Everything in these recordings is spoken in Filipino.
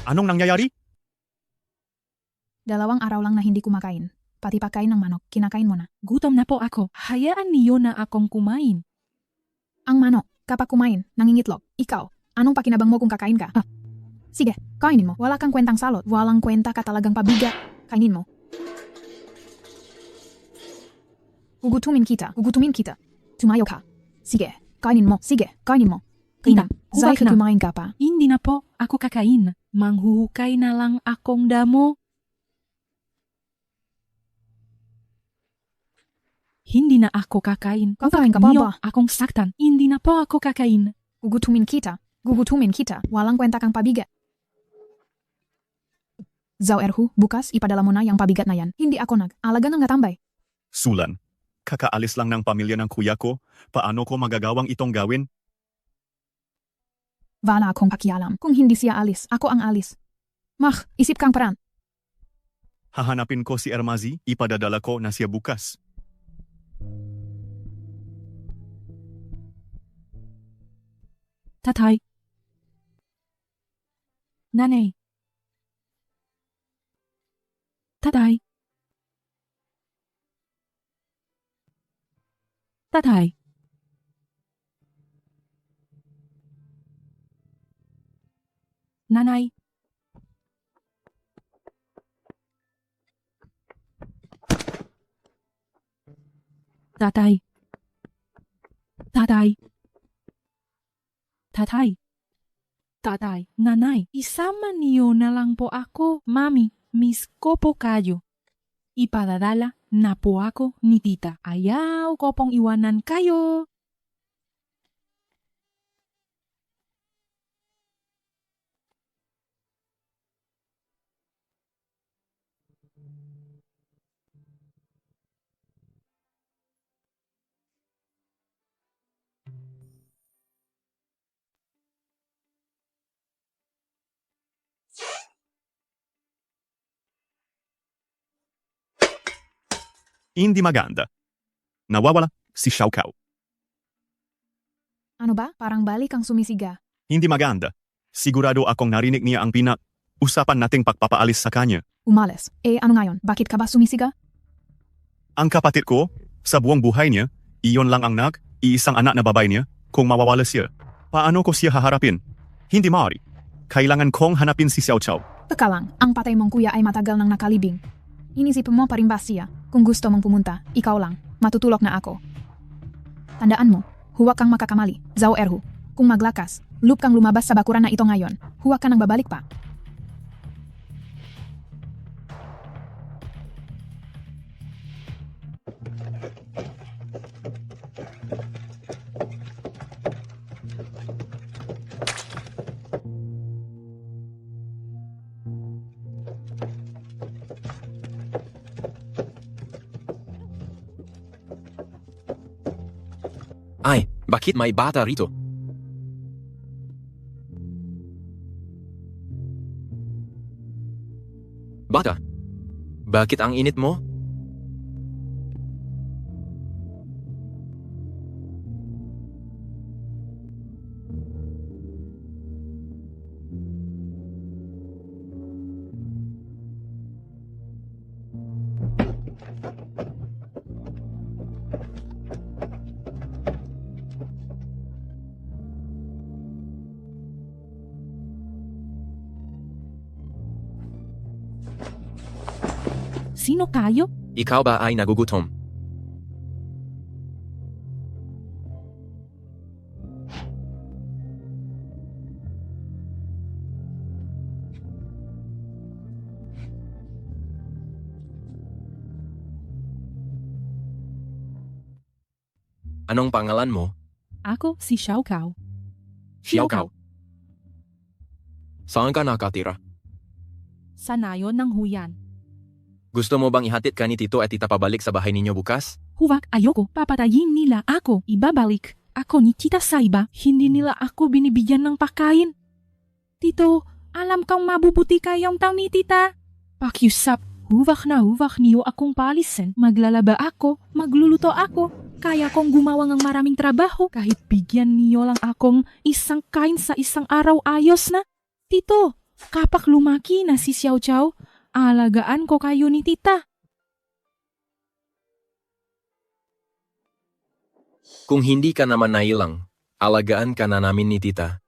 Anong nangyayari? 2 araw lang na hindi kumakain. Pati pagkain ng manok, kinakain mo na. Gutom na po ako. Hayaan niyo na akong kumain. Ang manok, kapag kumain, nangingitlog. Ikaw, anong pakinabang mo kung kakain ka? Sige, kainin mo. Wala kang kwentang salot. Walang kwenta ka talagang pabigat. Kainin mo. Gugutumin kita. Tumayo ka. Sige, kainin mo. Kainin. Zai, Huwag na. kumain ka pa. Hindi na po ako kakain. Manghuhukay na lang akong damo. Hindi na ako kakain. Kakain ka pa Niyo ba? akong saktan. Hindi na po ako kakain. Gugutumin kita. Walang kwenta kang pabigat. Zhao Erhu, bukas ipadala mo na yung pabigat na yan. Hindi ako nag-alaga ng natambay. Sulan, kakaalis lang ng pamilya ng kuya ko. Paano ko magagawang itong gawin? Wala akong pakialam. Kung hindi siya alis, ako ang alis. Isip kang paraan. Hahanapin ko si Ermazi, ipadadala ko na siya bukas. Tatay. Nanay. Tatay. Tatay. Nanay. Tatay. Tatay. Tatay. Tatay. Nanay. Isama niyo na lang po ako. Mami, miss ko po kayo. Ipadadala na po ako ni tita. Ayaw ko pong iwanan kayo. Hindi maganda. Nawawala si Xiao Kao. Ano ba? Parang balik ang sumisiga. Hindi maganda. Sigurado akong narinig niya ang usapan nating pagpapaalis sa kanya. Umalis. Ano ngayon? Bakit ka ba sumisiga? Ang kapatid ko, sa buong buhay niya, iyon lang ang iisang anak na babae niya, kung mawawala siya. Paano ko siya haharapin? Hindi maaari. Kailangan kong hanapin si Xiao Chao. Teka lang, ang patay mong kuya ay matagal nang nakalibing. Inisip mo pa rin ba siya? Kung gusto mong pumunta, ikaw lang. Matutulog na ako. Tandaan mo, huwag kang makakamali. Zhao Erhu. Kung maglakas, loop kang lumabas sa bakuran na ito ngayon. Huwag ka nang babalik pa. Ay, bakit may bata rito? Bata, bakit ang init mo? Sino kayo? Ikaw ba ay nagugutom? Anong pangalan mo? Ako si Xiao Kao. Xiao Kao. Saan ka nakatira? Sa nayon ng Huyan. Gusto mo bang ihatid ka ni Tito at Tita pabalik sa bahay ninyo bukas? Huwag, ayoko. Papatayin nila ako. Ibabalik. Ako ni Tita Saiba. Hindi nila ako binibigyan ng pagkain. Tito, alam kang mabubuti kayong tao ni Tita. Pakiusap, huwag niyo akong palisin. Maglalaba ako, magluluto ako. Kaya kong gumawa ng maraming trabaho. Kahit bigyan niyo lang akong isang kain sa isang araw ayos na. Tito, Kapak lumaki na si Xiao Chow, alagaan ko kayo ni tita. Kung hindi ka naman nailang, alagaan ka na namin ni tita.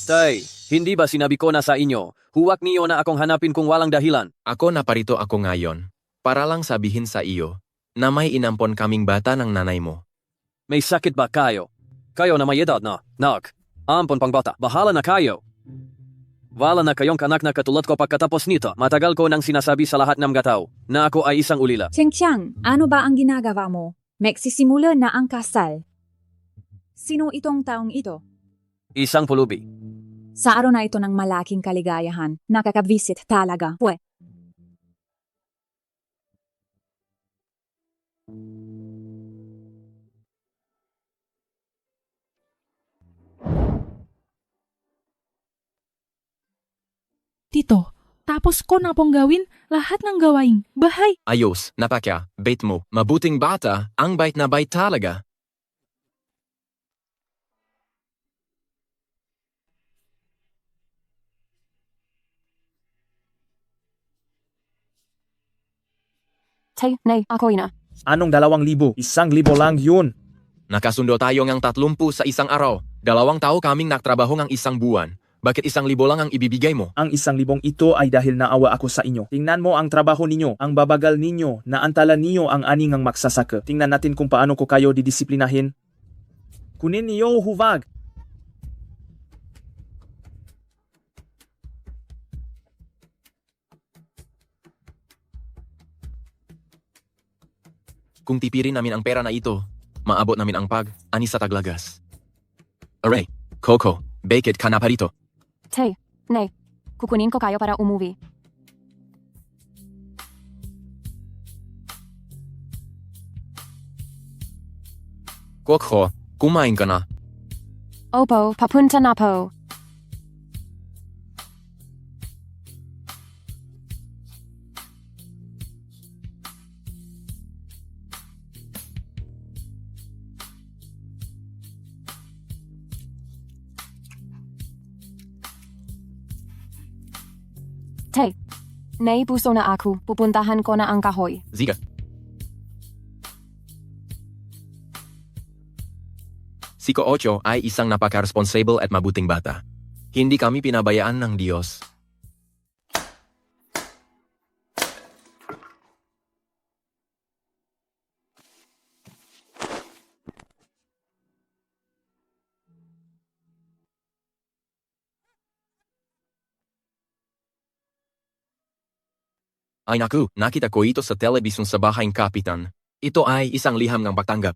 Tay, hindi ba sinabi ko na sa inyo, huwag niyo na akong hanapin kung walang dahilan? Ako naparito ako ngayon, para lang sabihin sa iyo, na may inampon kaming bata ng nanay mo. May sakit ba kayo? Kayo na may edad na, nak. Ampon pang bata, bahala na kayo. Wala na kayong kanak na katulad ko pagkatapos nito. Matagal ko nang sinasabi sa lahat ng gataw na ako ay isang ulila. Cheng Chiang, ano ba ang ginagawa mo? Magsisimula na ang kasal. Sino itong taong ito? Isang pulubi. Sa araw na ito ng malaking kaligayahan, nakakabisit talaga. Pwe. Tito, tapos ko na pong gawin lahat ng gawaing bahay. Ayos, napaka, bait mo, mabuting bata, ang bait na bait talaga. Tay, nay, ako ina. Anong 2,000? 1,000 lang yun. Nakasundo tayo ng 30 sa isang araw. 2 tao kaming nagtrabaho ng isang buwan. Bakit 1,000 lang ang ibibigay mo? Ang 1,000 ito ay dahil naawa ako sa inyo. Tingnan mo ang trabaho ninyo, ang babagal ninyo, naantala ninyo ang aningang magsasaka. Tingnan natin kung paano ko kayo didisiplinahin. Kunin niyo huwag. Kung tipirin namin ang pera na ito, maabot namin ang ani sa taglagas. Aray, Coco, bakit ka na parito? Tay, nay, kukunin ko kayo para umuwi. Coco, kumain ka na. Opo, papunta na po. Tay, nay, buso na ako. Pupuntahan ko na ang kahoy. Ziga. Si Koocho ay isang napaka-responsible at mabuting bata. Hindi kami pinabayaan ng Diyos. Ay naku, nakita ko ito sa telebisyon sa bahayng kapitan. Ito ay isang liham ng pagtanggap.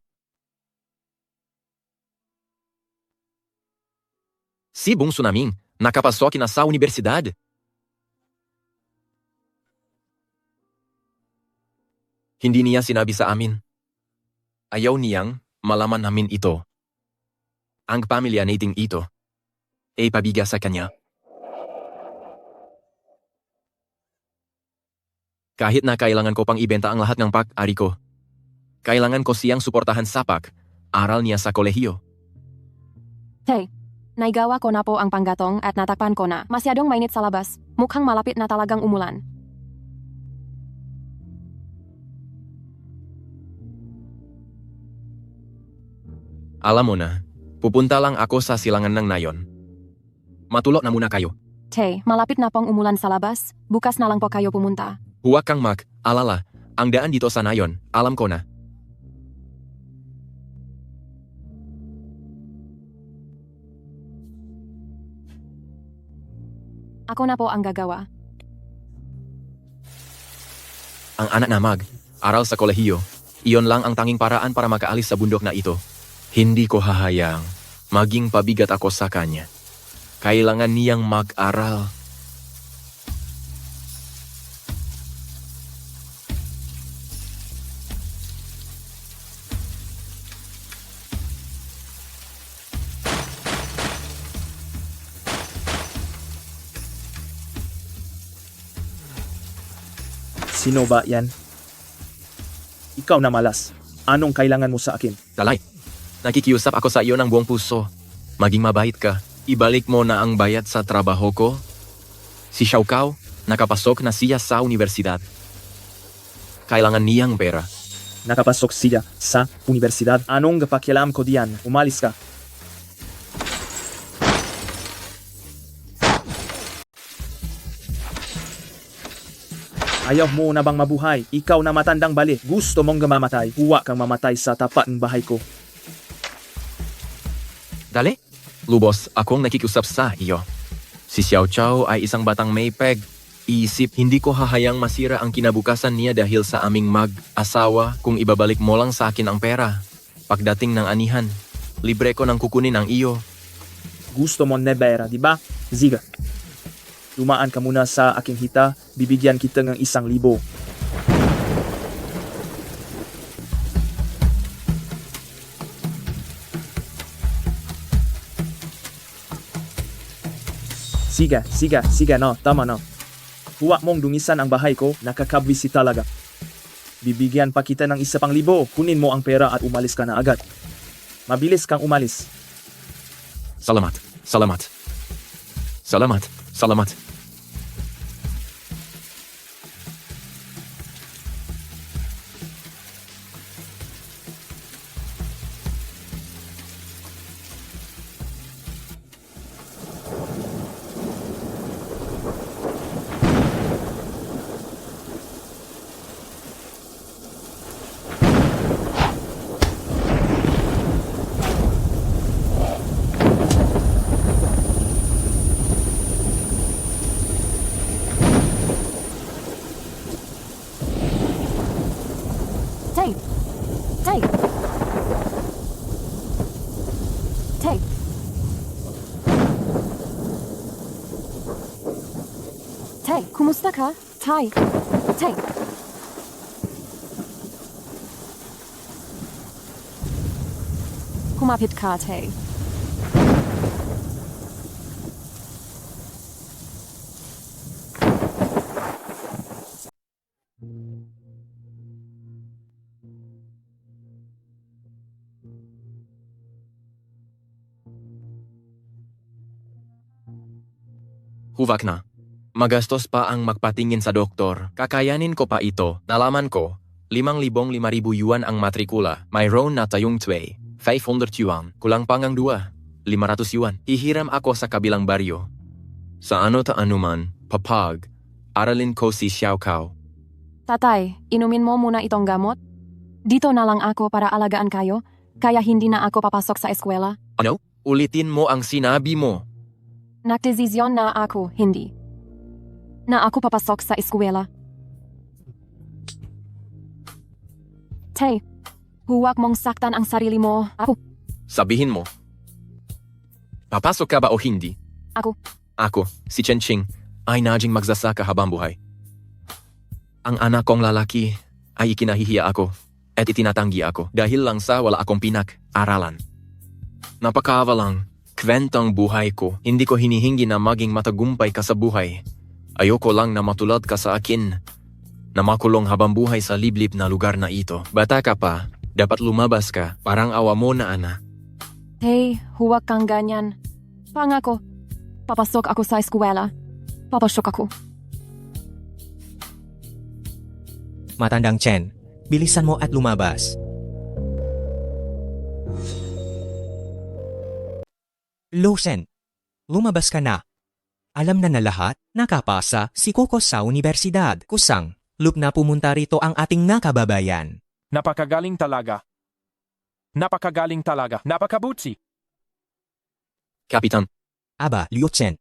Si bungso naming, nakapasok na sa universidad. Hindi niya sinabi sa amin. Ayaw niyang malaman namin ito. Ang pamilya nating ito ay pabiga sa kanya. Kahit na kailangan ko pang ibenta ang lahat ng pag-ari ko. Kailangan ko siyang suportahan sa pag-aral niya sa kolehiyo. Tay, naigawa ko na po ang panggatong at natakpan ko na. Masyadong mainit sa labas. Mukhang malapit na talagang umulan. Alam mo na, pupunta lang ako sa silangan ng nayon. Matulog na muna kayo. Tay, malapit na pong umulan sa labas. Bukas na lang po kayo pumunta. Huwag kang mag-alala. Ang daan dito sa nayon, alam ko na. Ako na po ang gagawa. Ang anak na mag-aral sa kolehiyo, iyon lang ang tanging paraan para makaalis sa bundok na ito. Hindi ko hahayang maging pabigat ako sa kanya. Kailangan niyang mag-aral. Sino ba yan? Ikaw na malas. Anong kailangan mo sa akin? Dalay, nakikiusap ako sa iyo ng buong puso. Maging mabait ka. Ibalik mo na ang bayad sa trabaho ko. Si Xiao Kao, nakapasok na siya sa universidad. Kailangan niyang pera. Nakapasok siya sa universidad. Anong pakialam ko diyan? Umalis ka. Ayaw mo na bang mabuhay? Ikaw na matandang bali. Gusto mong gamamatay. Huwa kang mamatay sa tapat ng bahay ko. Dali, lubos akong nakikiusap sa iyo. Si Xiao Chao ay isang batang may peg. Iisip, hindi ko hahayang masira ang kinabukasan niya dahil sa aming mag-asawa kung ibabalik mo lang sa akin ang pera. Pagdating ng anihan, libre ko nang kukunin ang iyo. Gusto mo nebera, di ba? Ziga. Dumaan ka muna sa aking hita. Bibigyan kita ng 1,000. Siga, no, tama no. Huwag mong dungisan ang bahay ko, nakakabwisi talaga. Bibigyan pa kita ng 1,000. Kunin mo ang pera at umalis ka na agad. Mabilis kang umalis. Salamat, salamat. Salamat, salamat. Tay, kumusta ka? Tay. Kumapit ka, Tay. Huwag na. Magastos pa ang magpatingin sa doktor. Kakayanin ko pa ito. Nalaman ko, 5,000 yuan ang matrikula. Mayroon na tayong 500 yuan. Kulang pang ang 500 yuan. Hihiram ako sa kabilang baryo. Sa ano ta anuman, papag, aralin ko si Xiao Kao. Tatay, inumin mo muna itong gamot? Dito na lang ako para alagaan kayo, kaya hindi na ako papasok sa eskwela. Ano? Ulitin mo ang sinabi mo. Nagdesisyon na ako, hindi. Na ako papasok sa eskwela. Tay, huwag mong saktan ang sarili mo. Sabihin mo. Papasok ka ba o hindi? Ako, si Chen Ching, ay naging magsasaka habang buhay. Ang anak kong lalaki ay ikinahihiya ako at itinatanggi ako dahil lang sa wala akong pinag-aralan. Napakawalang kwentang buhay ko. Hindi ko hinihingi na maging matagumpay ka sa buhay. Ayoko lang na matulad ka sa akin na makulong habang buhay sa liblib na lugar na ito. Bata ka pa, dapat lumabas ka. Parang awa mo na, Ana. hey, huwag kang ganyan. Pangako, papasok ako sa eskwela. Papasok ako. Matandang Chen, bilisan mo at lumabas. Lucen, lumabas ka na. Alam na lahat, nakapasa si Coco sa universidad. Kusang, loop na pumunta rito ang ating nakababayan. Napakagaling talaga. Napakabuti. Kapitan, Aba, Liu Chen,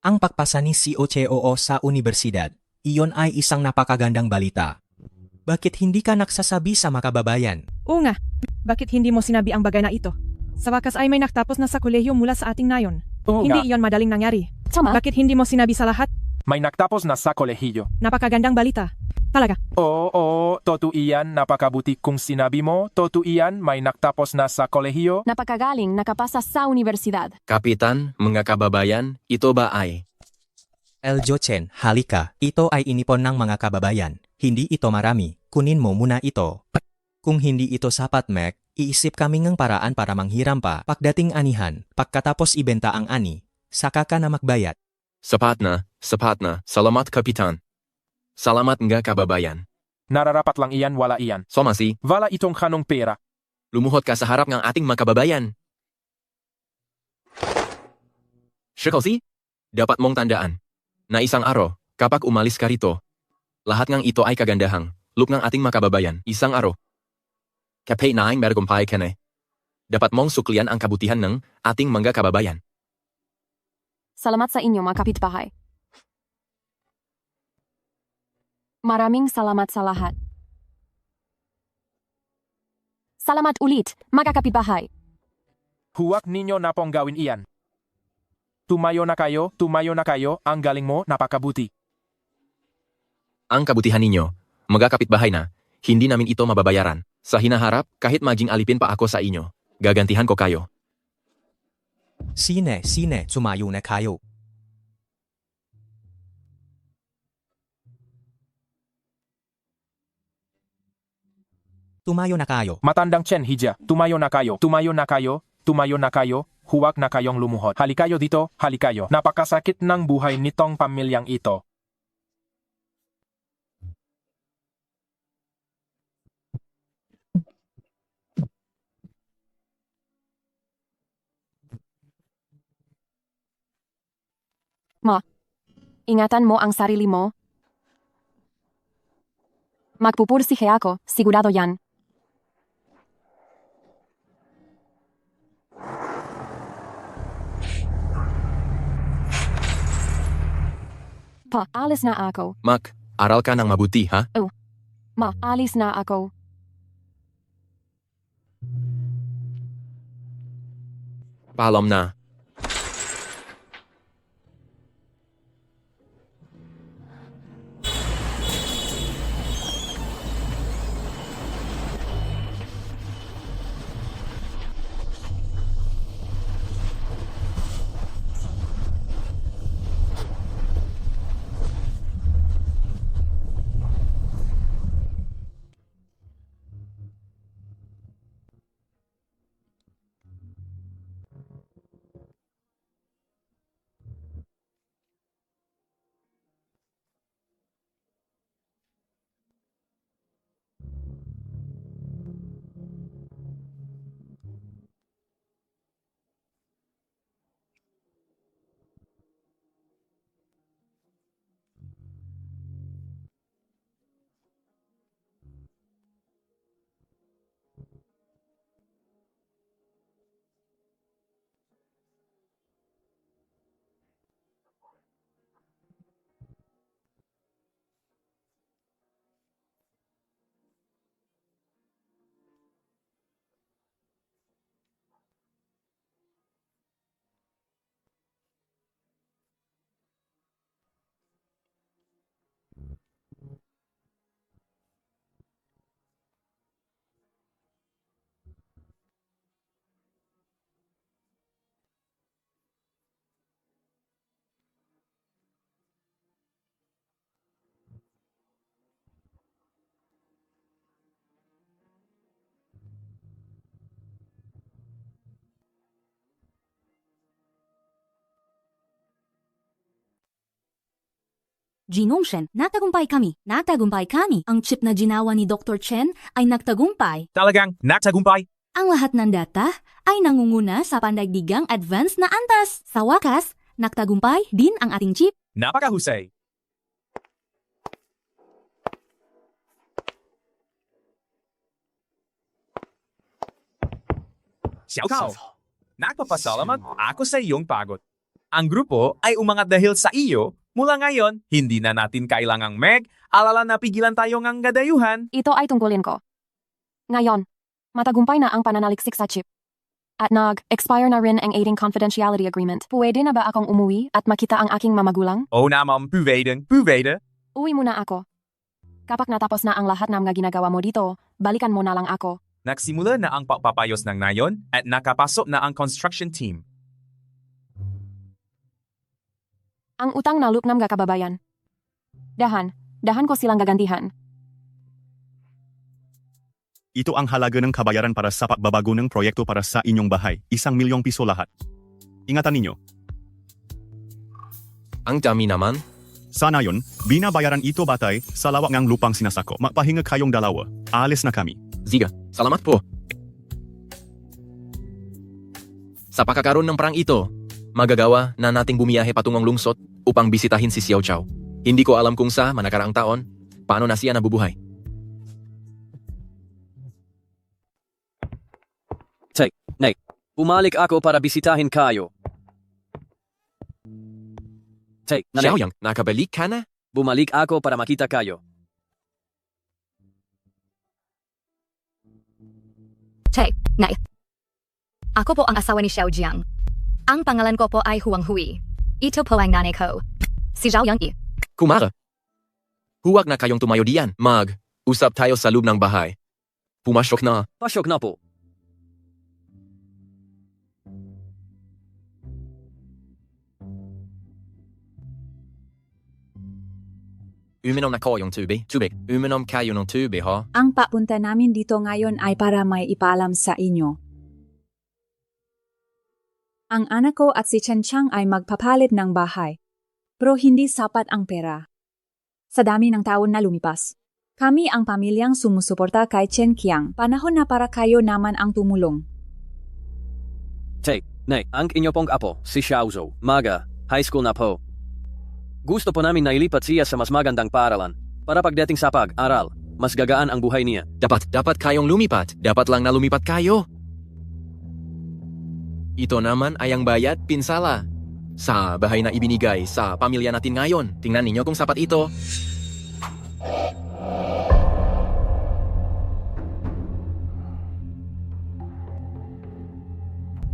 ang pagpasa ni COCOO sa universidad, iyon ay isang napakagandang balita. Bakit hindi ka nagsasabi sa makababayan? Oo nga, bakit hindi mo sinabi ang bagay na ito? Sa wakas ay may nakatapos na sa kolehiyo mula sa ating nayon. Oo Hindi nga, iyon madaling nangyari. Tama. Bakit hindi mo sinabi sa lahat? may nagtapos na sa kolehiyo. Napakagandang balita. Talaga. Oo, totoo iyan, napakabuti kung sinabi mo. Totoo iyan, may nagtapos na sa kolehiyo. Napakagaling nakapasa sa universidad. Kapitan, mga kababayan, ito ba ay? Eljo Chen, halika. Ito ay inipon ng mga kababayan. Hindi ito marami, kunin mo muna ito. Kung hindi ito sapat, Mac, iisip kami ng paraan para manghiram pa pagdating anihan, pagkatapos ibenta ang ani, saka ka na magbayad. Sapat na. Salamat, Kapitan. Salamat nga kababayan. Nararapat lang iyan wala iyan. Somasi, Wala itong kanong pera. lumuhod ka sa harap ng ating mga kababayan. Shikosi, dapat mong tandaan na isang araw, kapag umalis ka rito, lahat ng ito ay kagandahang look ng ating mga kababayan. Isang araw. Kapay naing mergumpay ka na. Dapat mong suklian ang kabutihan ng ating mga kababayan. Salamat sa inyo mga kapitbahay. Maraming salamat sa lahat. Salamat ulit, mga kapitbahay. Huwag ninyo na pong gawin iyan. Tumayo na kayo, ang galing mo, napakabuti. Ang kabutihan ninyo, mga kapitbahay na, hindi namin ito mababayaran. Sa hinaharap, kahit maging alipin pa ako sa inyo, gagantihan ko kayo. Sine, sumayo na kayo. Tumayo na kayo. Matandang Chen Hija, tumayo na kayo. Huwag na kayong lumuhod. Halikayo dito, halikayo. Napakasakit ng buhay nitong pamilyang ito. Ingatan mo ang sarili mo. Magpupursihe ako, sigurado yan. Alis na ako. Mac, aral ka ng mabuti, ha? Alis na ako. Paalam na. Ginong Shen, nagtagumpay kami. Ang chip na ginawa ni Dr. Chen ay nagtagumpay. Talagang nagtagumpay. Ang lahat ng data ay nangunguna sa pandaigdigang advanced na antas. Sa wakas, nagtagumpay din ang ating chip. Napakahusay. Xiao Kao, nagpapasalamat ako sa iyong pagod. Ang grupo ay umangat dahil sa iyo. Mula ngayon, hindi na natin kailangang alala na pigilan tayo ng gadayuhan. Ito ay tungkulin ko. Ngayon, matagumpay na ang pananaliksik sa chip. At expire na rin ang aiding confidentiality agreement. Pwede na ba akong umuwi at makita ang aking mamagulang? Oo naman, pwede. Uwi muna ako. Kapag natapos na ang lahat ng mga ginagawa mo dito, balikan mo na lang ako. Nagsimula na ang pagpapayos ng nayon at nakapasok na ang construction team. Ang utang na loop ng mga kababayan. Dahan ko silang gagantihan. Ito ang halaga ng kabayaran para sa pagbabago ng proyekto para sa inyong bahay. 1 milyong piso lahat. Ingatan ninyo. Ang dami naman. Sana yon, binabayaran ito batay sa lawak ng lupang sinasako. Magpahinga kayong dalawa. Alis na kami. Ziga, salamat po. Sa pagkakaroon ng parang ito, magagawa na nating bumiyahe patungong lungsod upang bisitahin si Xiao Chao. Hindi ko alam kung sa manakaraang taon, paano na siya nabubuhay. Nay, bumalik ako para bisitahin kayo. Nanay, Xiao Yang, nakabalik ka na? bumalik ako para makita kayo. Nay. Ako po ang asawa ni Xiao Jiang. Ang pangalan ko po ay Huang Hui. Ito po ang nanay ko. Si Xiao Yang. Kumara. Huwag na kayong tumayo diyan. Usap tayo sa loob ng bahay. Pumasok na. Pasok na po. Uminom na ko yung tubig. Uminom kayo ng tubig, ha? Ang papunta namin dito ngayon ay para may ipaalam sa inyo. Ang anak ko at si Chen Chang ay magpapalit ng bahay. Pero hindi sapat ang pera. Sa dami ng taon na lumipas, kami ang pamilyang sumusuporta kay Chen Qiang. Panahon na para kayo naman ang tumulong. Nay, ang inyo pong apo, si Xiao Zhou, high school na po. Gusto po namin nailipat siya sa mas magandang paaralan para pagdating sa pag-aral, mas gagaan ang buhay niya. Dapat kayong lumipat. Dapat lang na lumipat kayo. Ito naman ay ang bayad pinsala sa bahay na ibinigay sa pamilya natin ngayon. Tingnan ninyo kung sapat ito.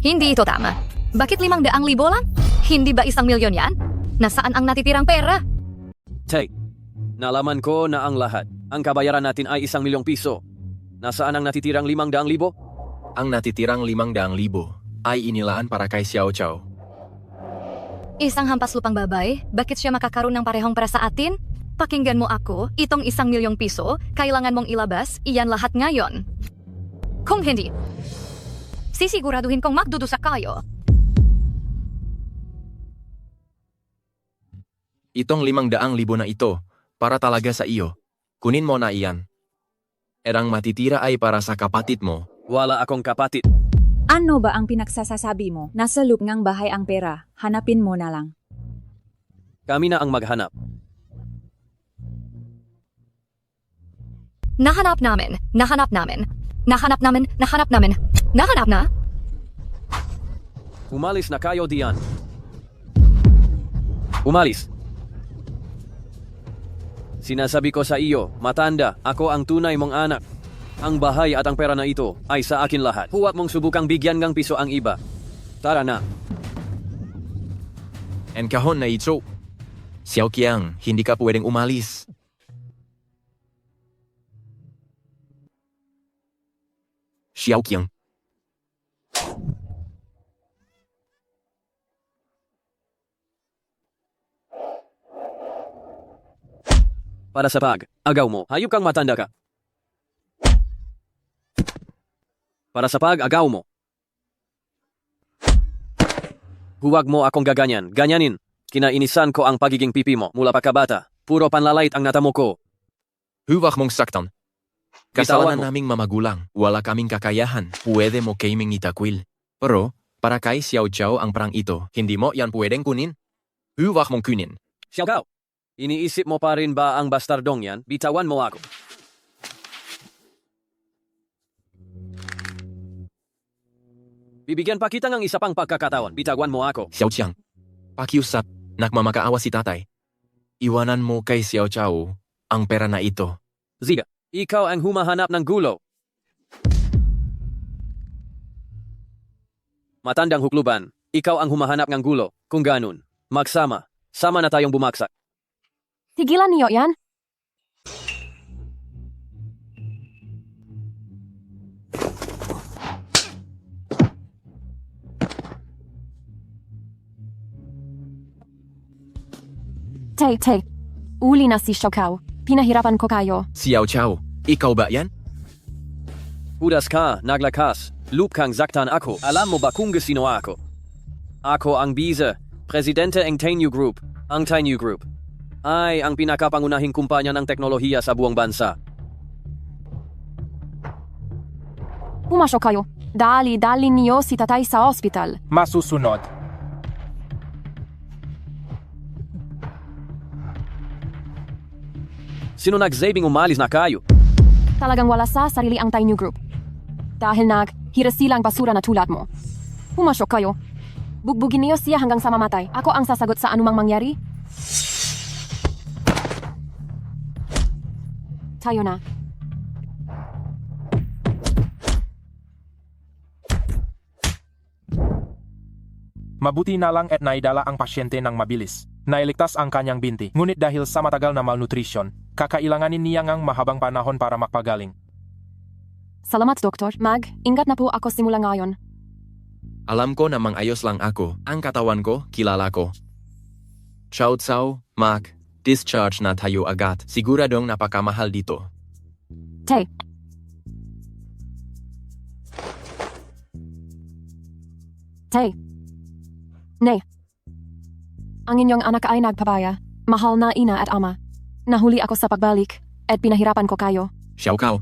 Hindi ito tama. Bakit 500,000 lang? Hindi ba 1 milyon yan? Nasaan ang natitirang pera? Nalaman ko na ang lahat. Ang kabayaran natin ay 1 milyong piso. Nasaan ang natitirang 500,000? Ang natitirang 500,000 ay inilaan para kay Xiao Chao. Isang hampas lupang babay? Bakit siya makakaroon ng parehong para sa atin? Pakinggan mo ako, itong 1 milyong piso, kailangan mong ilabas, iyan lahat ngayon. Kung hindi, sisiguraduhin kong magdudusa kayo. Itong 500,000 na ito, para talaga sa iyo. Kunin mo na iyan. Erang matitira ay para sa kapatid mo. Wala akong kapatid. Ano ba ang pinagsasasabi mo? Nasa loob ng bahay ang pera. Hanapin mo na lang. Kami na ang maghanap. Nahanap namin. Nahanap na? Umalis na kayo diyan. Umalis. Sinasabi ko sa iyo, matanda, ako ang tunay mong anak. Ang bahay at ang pera na ito ay sa akin lahat. Huwag mong subukang bigyan ng piso ang iba. Tara na. En kahon na ito. Xiao Qiang, hindi ka pwedeng umalis. Xiao Qiang. Para sa pag-agaw mo, hayop kang matanda ka. Para sa pag-agaw mo. Huwag mo akong ganyanin. Kinainisan ko ang pagiging pipi mo mula pagkabata. Puro panlalait ang natamo ko. Huwag mong saktan. Bitawan Kasalanan mo. naming mamagulang. Wala kaming kakayahan. Pwede mo kaming itakwil. Pero, para kay Xiao Chao ang parang ito, hindi mo yan pwedeng kunin. Huwag mong kunin. Xiao Gao, iniisip mo pa rin ba ang bastardong yan? Bitawan mo ako. Bibigyan pa kita ng isa pang pagkakataon. Bitawan mo ako. Xiao Qiang, pakiusap, nagmamakaawa si tatay. Iwanan mo kay Xiao Chao ang pera na ito. Ziga, ikaw ang humahanap ng gulo. Matandang hukluban, ikaw ang humahanap ng gulo. Kung ganun, sama na tayong bumaksak. Tigilan niyo yan. Tay. Uli na si Xiao Kao. Pinahirapan ko kayo. Xiao Chao, ikaw ba yan? Udas ka, naglakas. Loop kang zaktan ako. Alam mo ba kung sino ako? Ako ang Biza, presidente ng Tainyu Group. Ang Tainyu Group ay ang pinakapangunahing kumpanya ng teknolohiya sa buong bansa. Pumasok kayo. Dali niyo si tatay sa ospital. Masusunod. Sino nagsabing umalis na kayo? Talagang wala sa sarili ang Tainyu Group. Dahil hirasilang basura na tulad mo. Pumasok kayo. Bugbugin niyo siya hanggang sa mamatay. Ako ang sasagot sa anumang mangyari. Tayo na. Mabuti na lang at naidala ang pasyente ng mabilis. Nailigtas ang kanyang binti. Ngunit dahil sa matagal na malnutrition, kakailanganin niya ngang mahabang panahon para magpagaling. Salamat, Doktor. Mag, ingat na po ako simula ngayon. Alam ko namang ayos lang ako. Ang katawan ko, kilala ko. Chow Chow, Mac, discharge na tayo agad. Siguradong napakamahal dito. Tay. Tay. Nay. Ang inyong anak ay nagpabaya. Mahal na ina at ama. Nahuli ako sa pagbalik at pinahirapan ko kayo. Xiao Kao.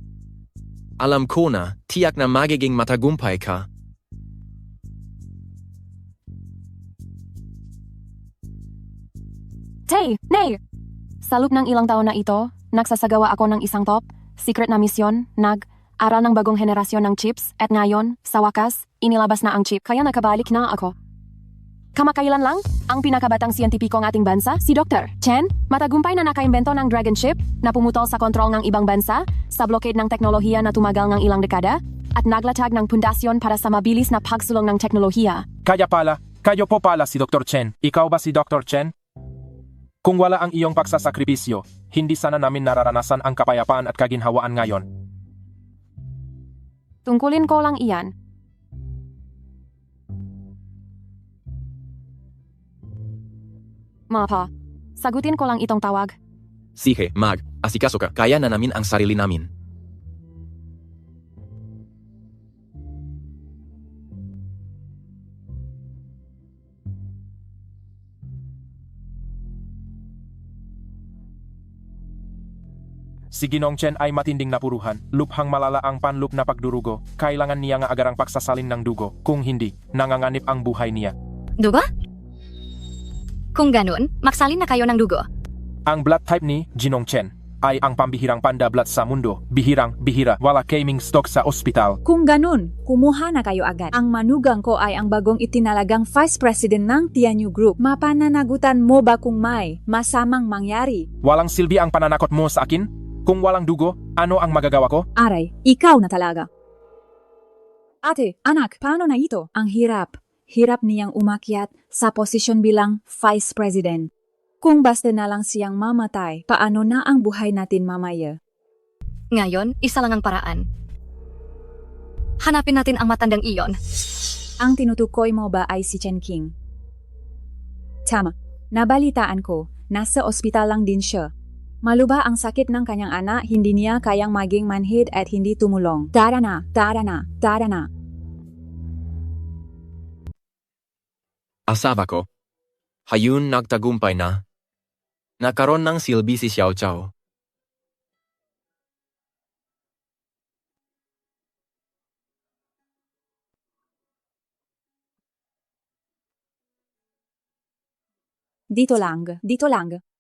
Alam ko na, tiyak na magiging matagumpay ka. Tay! Nay! Sa loob ng ilang taon na ito, nagsasagawa ako ng isang top, secret na misyon, aral ng bagong henerasyon ng chips, at ngayon, sa wakas, inilabas na ang chip kaya nakabalik na ako. Kamakailan lang, ang pinakabatang siyentipiko ng ating bansa, si Dr. Chen, matagumpay na nakaimbento ng Dragon Ship na pumutol sa kontrol ng ibang bansa, sa blockade ng teknolohiya na tumagal ng ilang dekada, at naglatag ng pundasyon para sa mabilis na pagsulong ng teknolohiya. Kayo po pala si Dr. Chen. Ikaw ba si Dr. Chen? Kung wala ang iyong pagsasakripisyo, hindi sana namin nararanasan ang kapayapaan at kaginhawaan ngayon. Tungkulin ko lang iyan. Mapa, sagutin ko lang itong tawag. Sige, Mag, asikaso ka. Kaya na namin ang sarili namin. Si Ginong Chen ay matinding napuruhan. Luphang malala ang panlup na pagdurugo. Kailangan niya nga agarang pagsasalin ng dugo. Kung hindi, nanganganib ang buhay niya. Dugo? Kung ganun, magsalin na kayo ng dugo. Ang blood type ni Ginong Chen ay ang pambihirang panda blood sa mundo. Bihira, wala kaming stock sa ospital. Kung ganun, kumuha na kayo agad. Ang manugang ko ay ang bagong itinalagang Vice President ng Tainyu Group. Mapananagutan mo ba kung may masamang mangyari? Walang silbi ang pananakot mo sa akin? Kung walang dugo, ano ang magagawa ko? Aray, ikaw na talaga. Ate, anak, paano na ito? Ang hirap. Hirap niyang umakyat sa posisyon bilang Vice President. Kung basta na lang siyang mamatay, paano na ang buhay natin mamaya? Ngayon, isa lang ang paraan. Hanapin natin ang matandang iyon. Ang tinutukoy mo ba ay si Chen King? Tama. Nabalitaan ko, nasa ospital lang din siya. Maluba ang sakit ng kanyang anak, hindi niya kayang maging manhid at hindi tumulong. Tara na. Asaba ko. Hayun nagtagumpay na. Nakaroon ng silbi si Xiao Chao. Dito lang.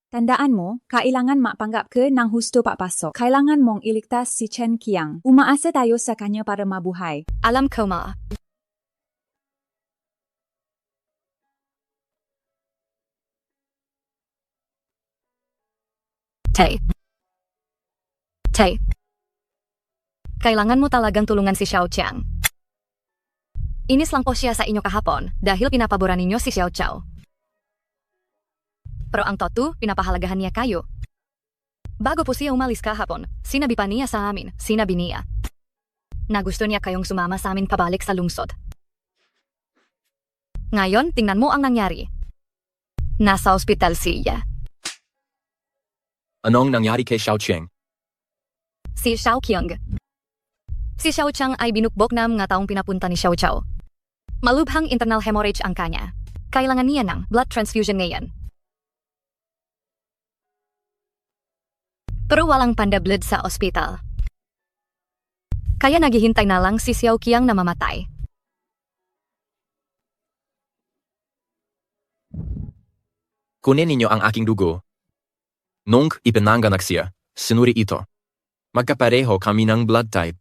Tandaan mo, kailangan mapanggap ka ng husto papasok. Kailangan mong iligtas si Chen Qiang. Umaasa tayo sa kanya para mabuhay. Alam ko, Ma. Tay. Kailangan mo talagang tulungan si Xiao Qiang. Inis lang po siya sa inyo kahapon dahil pinapaboran ninyo si Xiao Chao. Pero ang totoo, pinapahalagahan niya kayo. Bago po siya umalis kahapon, sinabi pa niya sa amin, na gusto niya kayong sumama sa amin pabalik sa lungsod. Ngayon, tingnan mo ang nangyari. Nasa ospital siya. Anong nangyari kay Xiao Qiang? Si Xiao Qiang. Si Xiao Chang ay binukbok na mga taong pinapunta ni Xiao Chao. Malubhang internal hemorrhage ang kanya. Kailangan niya ng blood transfusion ngayon. Pero walang panda-blood sa ospital. Kaya naghihintay na lang si Xiao Qiang na mamatay. Kunin ninyo ang aking dugo. Nung ipinanganak siya, sinuri ito. Magkapareho kami ng blood type.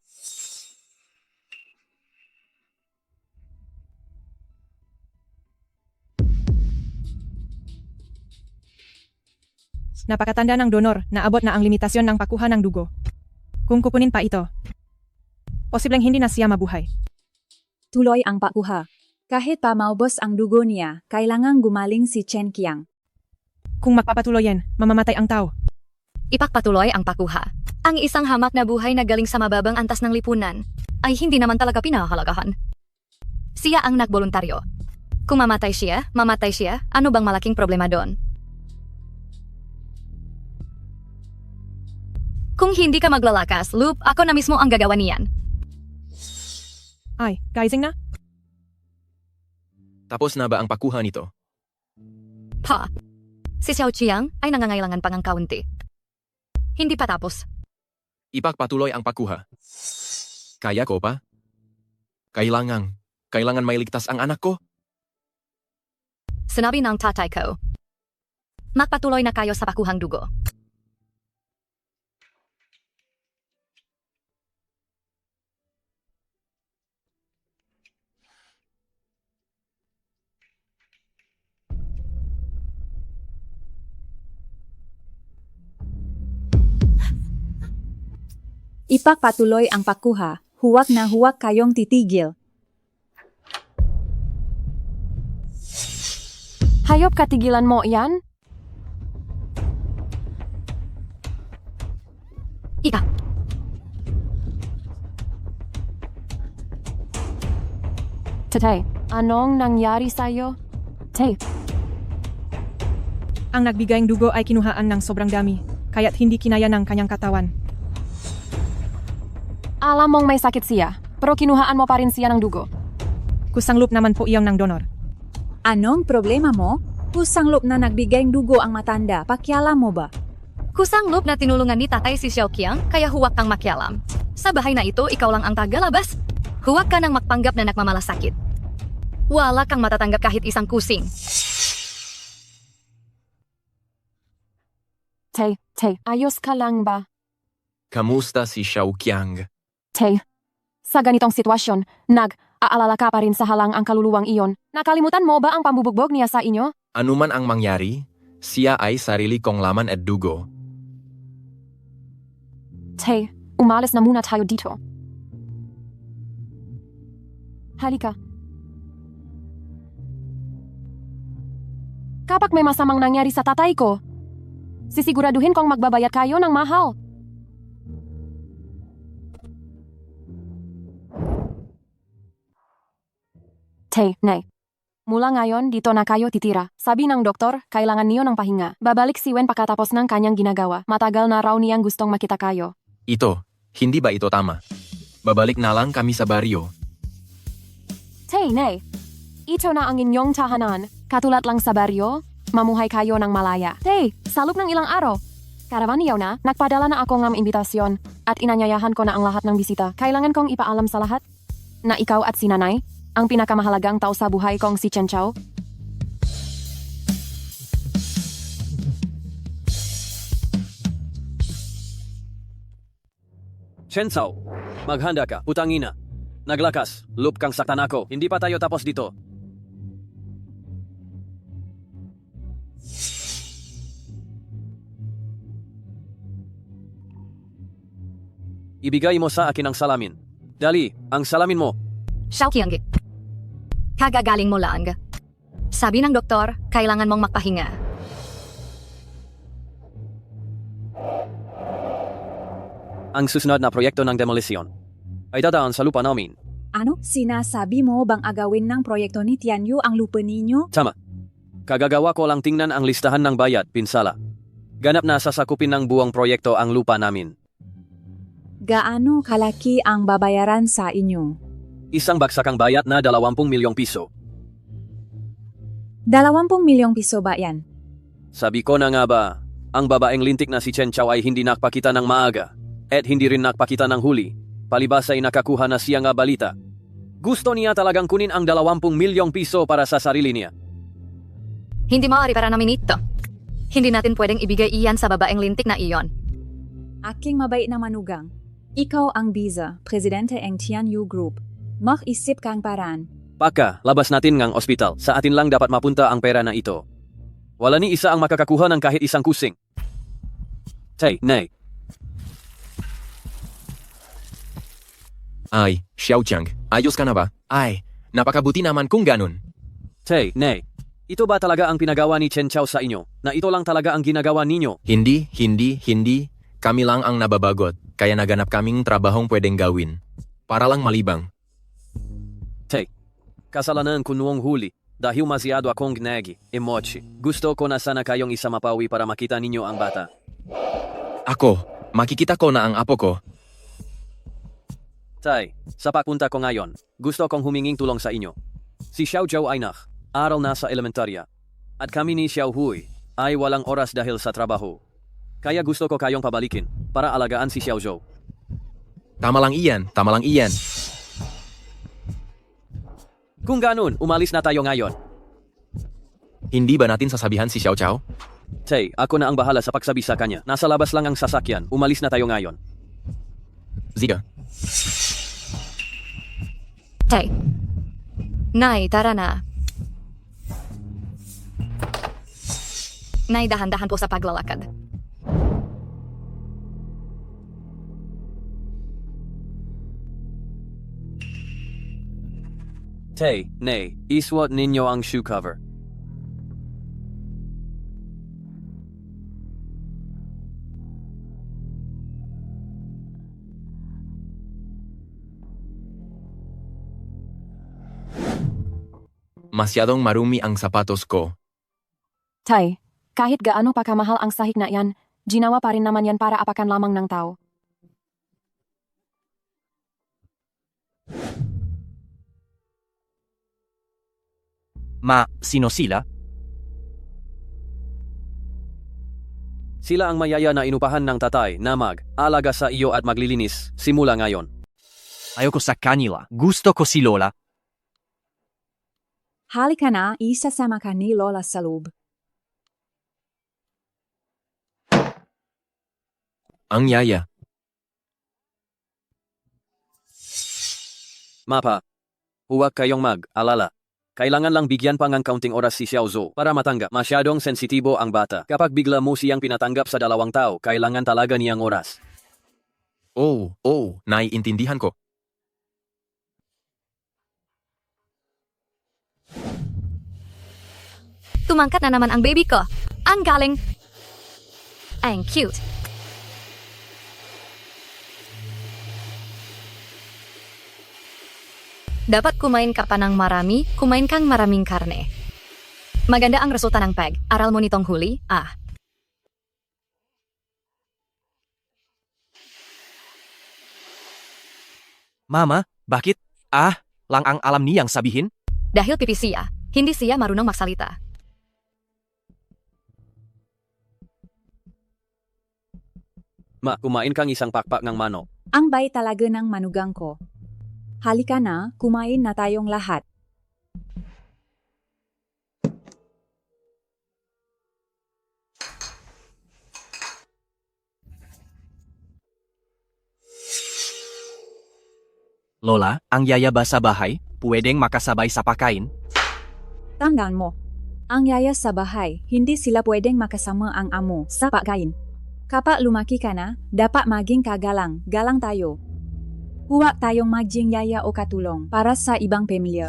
Napakatanda ng donor na abot na ang limitasyon ng pakuha ng dugo. Kung kukunin pa ito, posibleng hindi na siya mabuhay. Tuloy ang pakuha. Kahit pa maubos ang dugo niya, kailangang gumaling si Chen Qiang. Kung magpapatuloy yan, mamamatay ang tao. Ipagpatuloy ang pakuha. Ang isang hamak na buhay na galing sa mababang antas ng lipunan ay hindi naman talaga pinahahalagahan. Siya ang nagboluntaryo. Kung mamatay siya, ano bang malaking problema doon? Kung hindi ka maglalakas, Loop, ako na mismo ang gagawa niyan. Ay, gising na? Tapos na ba ang pakuha nito? Pa, si Xiao Qiang ay nangangailangan pang ang kaunti. Hindi pa tapos. Ipagpatuloy ang pakuha. Kaya ko pa? Kailangan mailigtas ang anak ko? Sinabi ng tatay ko. Magpatuloy na kayo sa pakuhang dugo. Ipagpatuloy ang pakuha. Huwag na huwag kayong titigil. Hayop katigilan mo yan? Ika, Tatay, anong nangyari sa'yo? Tay, Ang nagbigayng dugo ay kinuhaan ng sobrang dami, kaya't hindi kinaya ng kanyang katawan. alam mong may sakit siya, pero kinuhaan mo pa rin siya ng dugo. Kusanglup naman po iyon ng donor. Anong problema mo? Kusang na nagbigay ng dugo ang matanda. Pakialam mo ba? kusang loob na tinulungan ni tatay si Xiao Qiang, kaya huwag kang makialam. Sa bahay na ito, ikaw lang ang tagalabas. Huwag ka nang magpanggap na nagmamalasakit. Wala kang matatanggap kahit isang kusing. Tay, ayos ka lang ba? Kamusta si Xiao Qiang? Tay, sa ganitong sitwasyon, aalala ka pa rin sa halang ang kaluluwang iyon. Nakalimutan mo ba ang pambubugbog niya sa inyo? Anuman ang mangyari, siya ay sarili kong laman at dugo. Tay, umalis na muna tayo dito. Halika. Kapag may masamang nangyari sa tatay ko, sisiguraduhin kong magbabayad kayo ng mahal. Tay, Nay. Mula ngayon, dito na kayo titira. Sabi ng doktor, kailangan niyo ng pahinga. Babalik si Wen pagkatapos ng kanyang ginagawa. Matagal na raw niyang gustong makita kayo. Ito, hindi ba ito tama? Babalik na lang kami sa baryo. Tay, Nay. Ito na ang inyong tahanan. Katulad lang sa baryo, mamuhay kayo ng malaya. Tay, sa loob ng ilang araw. Karavanyo na, nagpadala na ako ng imbitasyon at inanyayahan ko na ang lahat ng bisita. Kailangan kong ipaalam sa lahat na ikaw at si Nanay ang pinakamahalagang tao sa buhay kong si Chen Chao. Chen Chao, maghanda ka, putangina. Naglakas, loop kang saktan ako. Hindi pa tayo tapos dito. Ibigay mo sa akin ang salamin. Dali, ang salamin mo. Xiao Qiang, kagagaling mo lang. Sabi ng doktor, kailangan mong magpahinga. Ang susunod na proyekto ng demolisyon ay dadaan sa lupa namin. Ano? Sinasabi mo bang agawin ng proyekto ni Tianyu ang lupa ninyo? Tama. Kagagawa ko lang tingnan ang listahan ng bayad, pinsala. Ganap na sasakupin ng buong proyekto ang lupa namin. Gaano kalaki ang babayaran sa inyo? Isang baksakang bayat na 20 milyong piso. 20 milyong piso ba yan? Sabi ko na nga ba, ang babaeng lintik na si Chen Chao ay hindi nakpakita ng maaga, at hindi rin nakpakita ng huli, palibas ay nakakuha na siya nga balita. Gusto niya talagang kunin ang 20 milyong piso para sa sarili niya. Hindi maaari para namin ito. Hindi natin pwedeng ibigay iyan sa babaeng lintik na iyon. Aking mabait na manugang. Ikaw ang Biza, presidente ng Tianyu Group. Mag-isip kang paraan. Paka, labas natin ngang ospital. Sa atin lang dapat mapunta ang pera na ito. Wala ni isa ang makakakuha ng kahit isang kusing. Tay, nay. Ay, Xiaojiang, ayos ka na ba? Ay, napakabuti naman kung ganun. Tay, nay. Ito ba talaga ang pinagawa ni Chen Chao sa inyo? Na ito lang talaga ang ginagawa ninyo? Hindi. Kami lang ang nababagot, kaya naganap kaming trabahong pwedeng gawin. Para lang malibang. Tay, kasalanan ko noong huli. Dahil masyado akong emoji. Gusto ko na sana kayong isa mapawi para makita ninyo ang bata. Ako, makikita ko na ang apo ko. Tay, sa papunta ko ngayon, gusto kong huminging tulong sa inyo. Si Xiao Zhou ay aral na sa elementarya. At kami ni Xiao Hui ay walang oras dahil sa trabaho. Kaya gusto ko kayong pabalikin para alagaan si Xiao Zhou. Tama lang iyan. Kung ganun, umalis na tayo ngayon. Hindi ba natin sasabihan si Xiao Chao? Tay, ako na ang bahala sa pagsabi sa kanya. Nasa labas lang ang sasakyan. Umalis na tayo ngayon. Ziga. Tay. Nay, tara na. Nay, dahan-dahan po sa paglalakad. Tay, nay, isuot ninyo ang shoe cover. Masyadong marumi ang sapatos ko. Tay, kahit gaano pa kamahal ang sahig na yan, ginawa pa rin naman yan para apakan lamang ng tao. Sino sila? Sila ang mayaya na inupahan ng tatay na mag-alaga sa iyo at maglilinis simula ngayon. Ayoko sa kanila. Gusto ko si Lola. Halika na, isasama ka ni Lola sa loob. Ang yaya. Mapa, huwag kayong mag-alala. Kailangan lang bigyan pa ng kaunting oras si Xiao Zhou para matanggap. Masyadong sensitibo ang bata. Kapag bigla mo siyang pinatanggap sa 2 tao, kailangan talaga niyang oras. Oh, naiintindihan ko. Tumangkat na naman ang baby ko. Ang galing. Ang cute. Dapat kumain ka pa ng marami, kumain kang maraming karne. Maganda ang resulta ng pag-aral mo nitong huli, Mama, bakit? Lang ang alam niyang sabihin? Dahil pipi siya, hindi siya marunong magsalita. Kumain kang isang pakpak ng manok. Ang bay talaga ng manugang ko. Halika na, kumain na tayong lahat. Lola, ang yaya ba sa bahay? Pwedeng makasabay sa pagkain? Tandaan mo, ang yaya sa bahay, hindi sila pwedeng makasama ang amo sa pagkain. Kapag lumaki ka na, dapat maging kagalang, galang tayo. Huwag tayong maging yaya o katulong para sa ibang pamilya.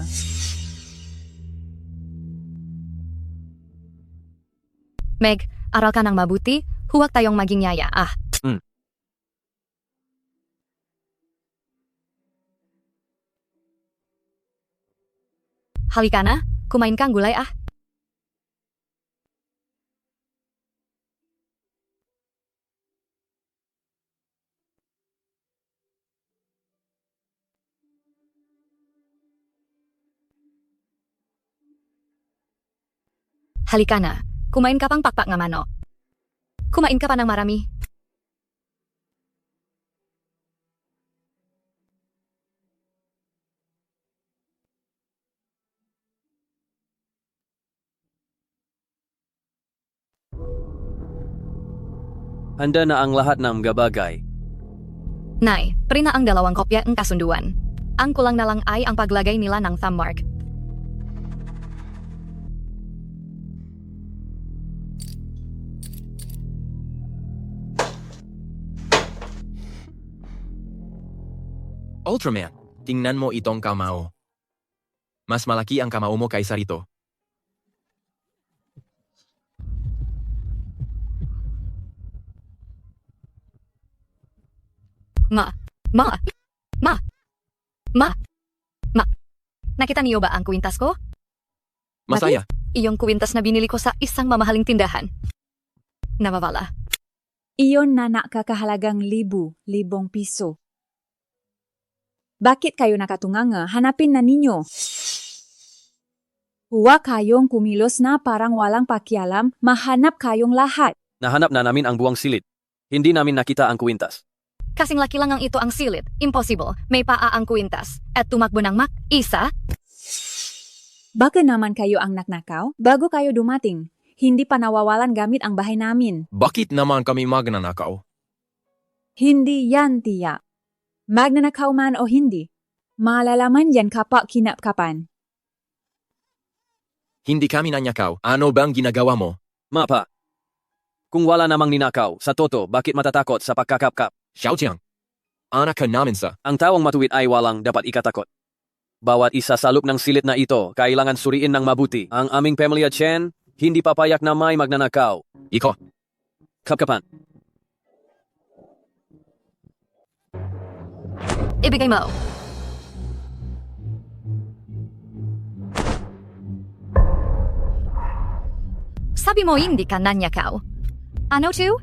Meg, aral ka ng mabuti, huwag tayong maging yaya, Halika na, kumain kang gulay, Halika na. Kumain ka pang pakpak nga manok. Kumain ka pa ng marami. Handa na ang lahat ng gabagay. Nay, prina ang 2 kopya ng kasunduan. Ang kulang na lang ay ang paglagay nila ng thumb mark. Ultraman, tingnan mo itong kamao. Mas malaki ang kamao mo kaysa rito. Ma. Nakita niyo ba ang kwintas ko? Masaya. Iyong kwintas na binili ko sa isang mamahaling tindahan. Namawala. Iyon na nakakahalagang libong piso. Bakit kayo nakatunganga? Hanapin na ninyo. Huwag kayong kumilos na parang walang pakialam, mahanap kayong lahat. Nahanap na namin ang buwang silid. Hindi namin nakita ang kwintas. Kasing laki lang ang ito ang silid. Impossible. May paa ang kwintas. At tumakbo ng isa. Baka naman kayo ang naknakaw? Bago kayo dumating, hindi pa nawawalan gamit ang bahay namin. Bakit naman kami magnanakaw? Hindi yan tiyak. Magnanakaw man o hindi, malalaman yan kapag kinapkapan. Hindi kami nanyakaw. Ano bang ginagawa mo? Mapa. Kung wala namang ninakaw, sa toto, bakit matatakot sa pagkakapkap? Xiaojiang, anak ka namin sa... Ang tawang matuwid ay walang dapat ikatakot. Bawat isa sa loop ng silid na ito, kailangan suriin ng mabuti. Ang aming pamilya Chen, hindi papayak na may magnanakaw. Iko, Kapkapan. Ibigay mo. Sabi mo hindi ka nanyakaw. Ano to?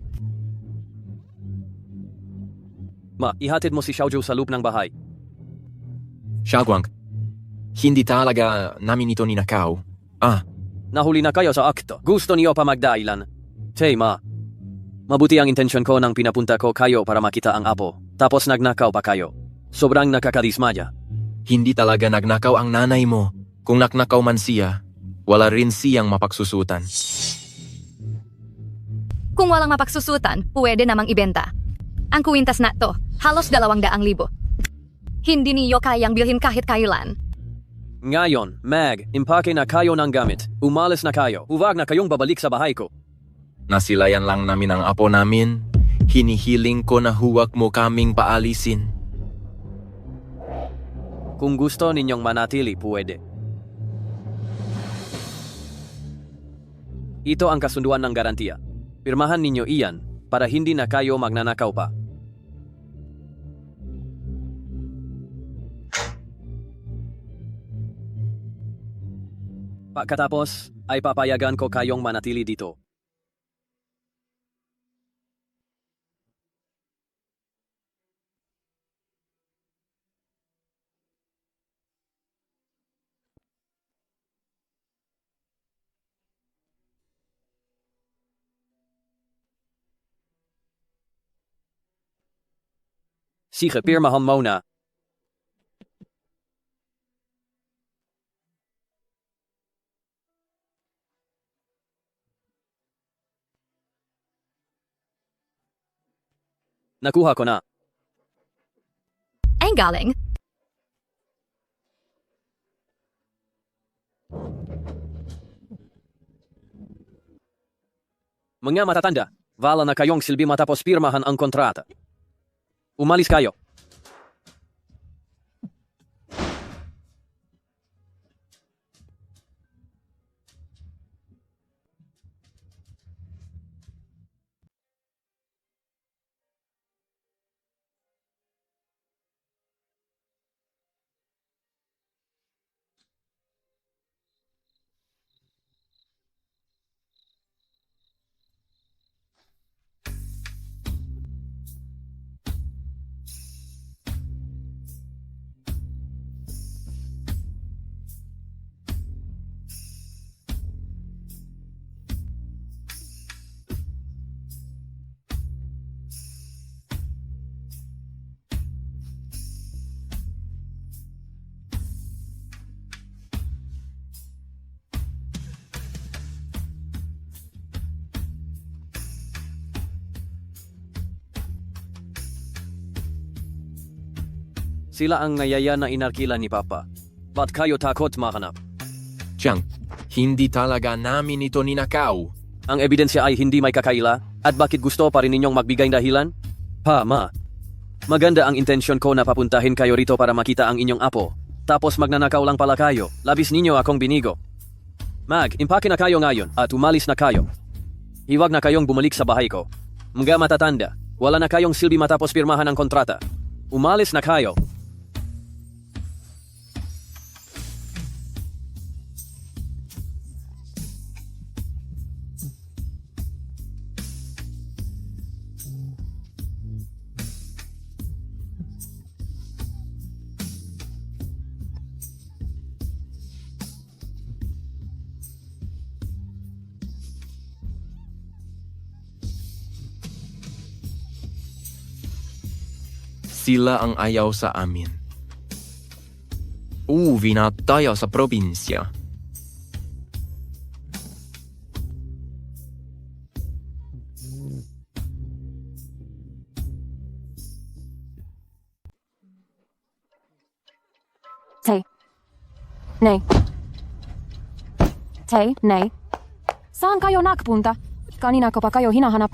Ma, ihatid mo si Xiaoju sa loop ng bahay. Xiaoguang, hindi talaga namin ito ninakaw. Nahuli na kayo sa akto. Gusto niyo pa magdailan. Hey, ma. Mabuti ang intensyon ko nang pinapunta ko kayo para makita ang apo. Tapos nagnakaw pa kayo. Sobrang nakakadismaya. Hindi talaga nagnakaw ang nanay mo. Kung nagnakaw man siya, wala rin siyang mapagsusutan. Kung walang mapagsusutan, pwede namang ibenta. Ang kwintas na to, halos 200,000. Hindi niyo kayang bilhin kahit kailan. Ngayon, Mag, impake na kayo ng gamit. Umalis na kayo. Huwag na kayong babalik sa bahay ko. Nasilayan lang namin ang apo namin. Hinihiling ko na huwag mo kaming paalisin. Kung gusto ninyong manatili, pwede. Ito ang kasunduan ng garantiya. Pirmahan ninyo iyan para hindi na kayo magnanakaw pa. Pagkatapos, ay papayagan ko kayong manatili dito. Sige, pirmahan mo na. Nakuha ko na. Ay galing. Mga matatanda, wala na kayong silbi matapos pirmahan ang kontrata. Umalis kayo. Sila ang ngayaya na inarkila ni Papa. Ba't kayo takot mahanap? Chang, hindi talaga namin ito ninakaw. Ang ebidensya ay hindi may kakaila? At bakit gusto pa rin ninyong magbigay dahilan? Ma. Maganda ang intensyon ko na papuntahin kayo rito para makita ang inyong apo. Tapos magnanakaw lang pala kayo. Labis ninyo akong binigo. Mag, impake na kayo ngayon at umalis na kayo. Hiwag na kayong bumalik sa bahay ko. Mga matatanda, wala na kayong silbi matapos pirmahan ang kontrata. Umalis na kayo. Sila ang ayaw sa amin. Uuwi na tayo sa probinsya. Nay. Saan kayo nakapunta? Kanina ko pa kayo hinahanap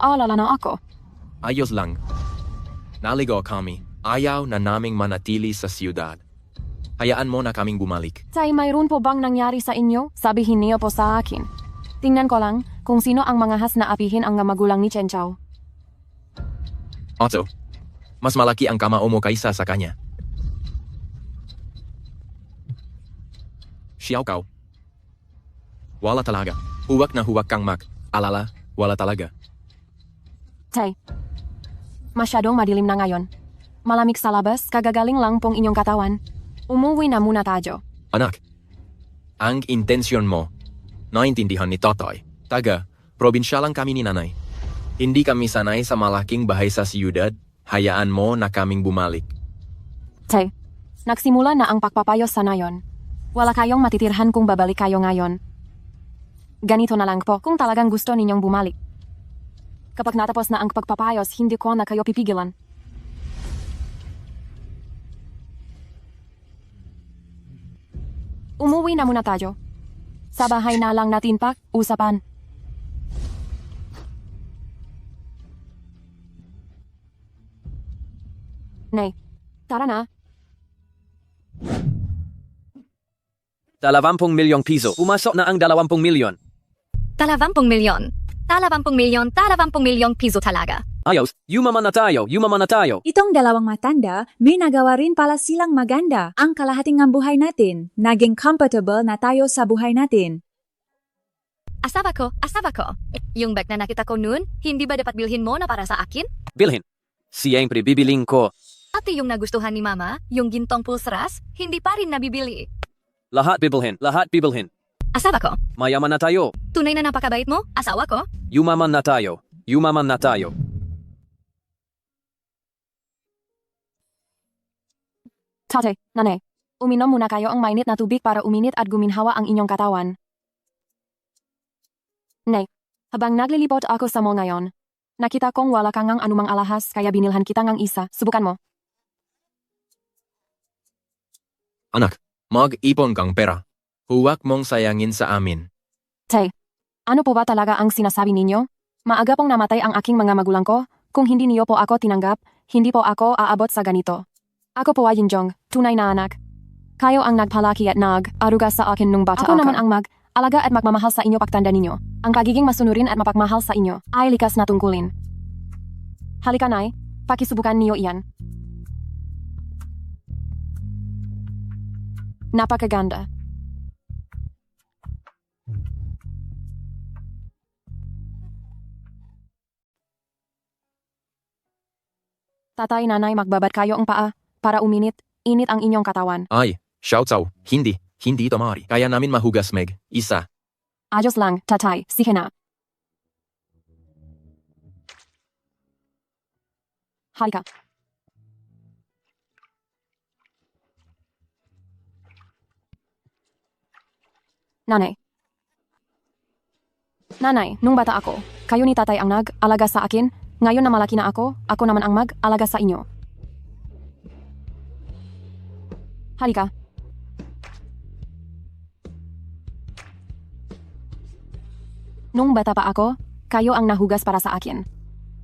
alala na ako. Ayos lang. Naligo kami. Ayaw na naming manatili sa siyudad. Hayaan mo na kaming bumalik. Mayroon po bang nangyari sa inyo? Sabihin niyo po sa akin. Tingnan ko lang kung sino ang mga has na apihin ang magulang ni Chen Chao. Otto, mas malaki ang kamao mo kaysa sa kanya. Xiao Kao. Wala talaga. Huwag na huwag kang alala, wala talaga. Masyadong madilim na ngayon. Malamig sa labas, kagagaling lang pong inyong katawan. Umuwi na muna tayo. Anak, ang intensyon mo, naintindihan ni Totoy. Probinsya lang kami ni nanay. Hindi kami sanay sa malaking bahay sa siyudad, hayaan mo na kaming bumalik. Nagsimula na ang pagpapayos sa nayon. Wala kayong matitirhan kung babalik kayo ngayon. Ganito na lang po kung talagang gusto ninyong bumalik. Kapag natapos na ang pagpapayos, hindi ko na kayo pipigilan. Umuwi na muna tayo. Sa bahay na lang natin usapan. Nay, tara na. 20 milyong piso. Pumasok na ang 20 milyon. 20 milyon. 20 milyong piso talaga. Ayos, yumaman na tayo. Itong dalawang matanda, may nagawa rin pala silang maganda. Ang kalahating ng buhay natin. Naging comfortable na tayo sa buhay natin. Asawa ko. Yung bag na nakita ko noon, hindi ba dapat bilhin mo na para sa akin? Bilhin. Siyempre bibiling ko. At yung nagustuhan ni Mama, yung gintong pulseras, hindi pa rin nabibili. Lahat bibilhin. Asawa ko. Mayaman na tayo. Tunay na napakabait mo, asawa ko. Yumaman na tayo. Tate, nanay, uminom muna kayo ang mainit na tubig para uminit at guminhawa ang inyong katawan. Nay, habang naglilibot ako sa mall ngayon, nakita kong wala kang anumang alahas kaya binilhan kita ng isa. Subukan mo. Anak, mag-ipon kang pera. Huwag mong sayangin sa amin. Ano po ba talaga ang sinasabi ninyo? Maaga pong namatay ang aking mga magulang ko. Kung hindi niyo po ako tinanggap, hindi po ako aabot sa ganito. Ako po ay Yinjong, tunay na anak. Kayo ang nagpalaki at nag-aruga sa akin nung bata ako. Ako naman ang alaga at magmamahal sa inyo pagtanda ninyo. Ang pagiging masunurin at mapagmahal sa inyo ay likas na tungkulin. Halika nay, pakisubukan niyo iyan. Napakaganda. Tatay, nanay, magbabad kayo ang paa para init ang inyong katawan. Ay, Xiao Cao, hindi ito maaari. Kaya namin mahugas isa. Ayos lang, tatay, sige na. Halika. Nanay, nung bata ako, kayo ni tatay ang nag-alaga sa akin. Ngayon na malaki na ako naman ang mag-alaga sa inyo. Halika. Nung bata pa ako, kayo ang nahugas para sa akin.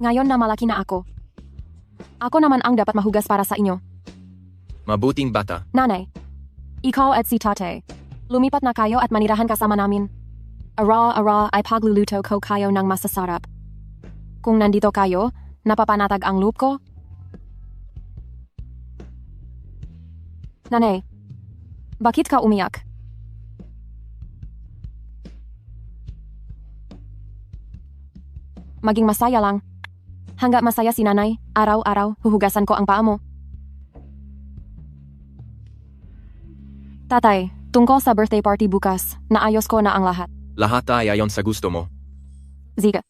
Ngayon na malaki na ako naman ang dapat mahugas para sa inyo. Mabuting bata. Nanay, ikaw at si tate, lumipat na kayo at manirahan kasama namin. Ara ay pagluluto ko kayo ng masasarap. Kung nandito kayo, napapanatag ang loob ko. Nanay, bakit ka umiyak? Maging masaya lang. Hanggat masaya si nanay, araw-araw huhugasan ko ang paa mo. Tatay, tungkol sa birthday party bukas, naayos ko na ang lahat. Lahat ay ayon sa gusto mo. Ziga,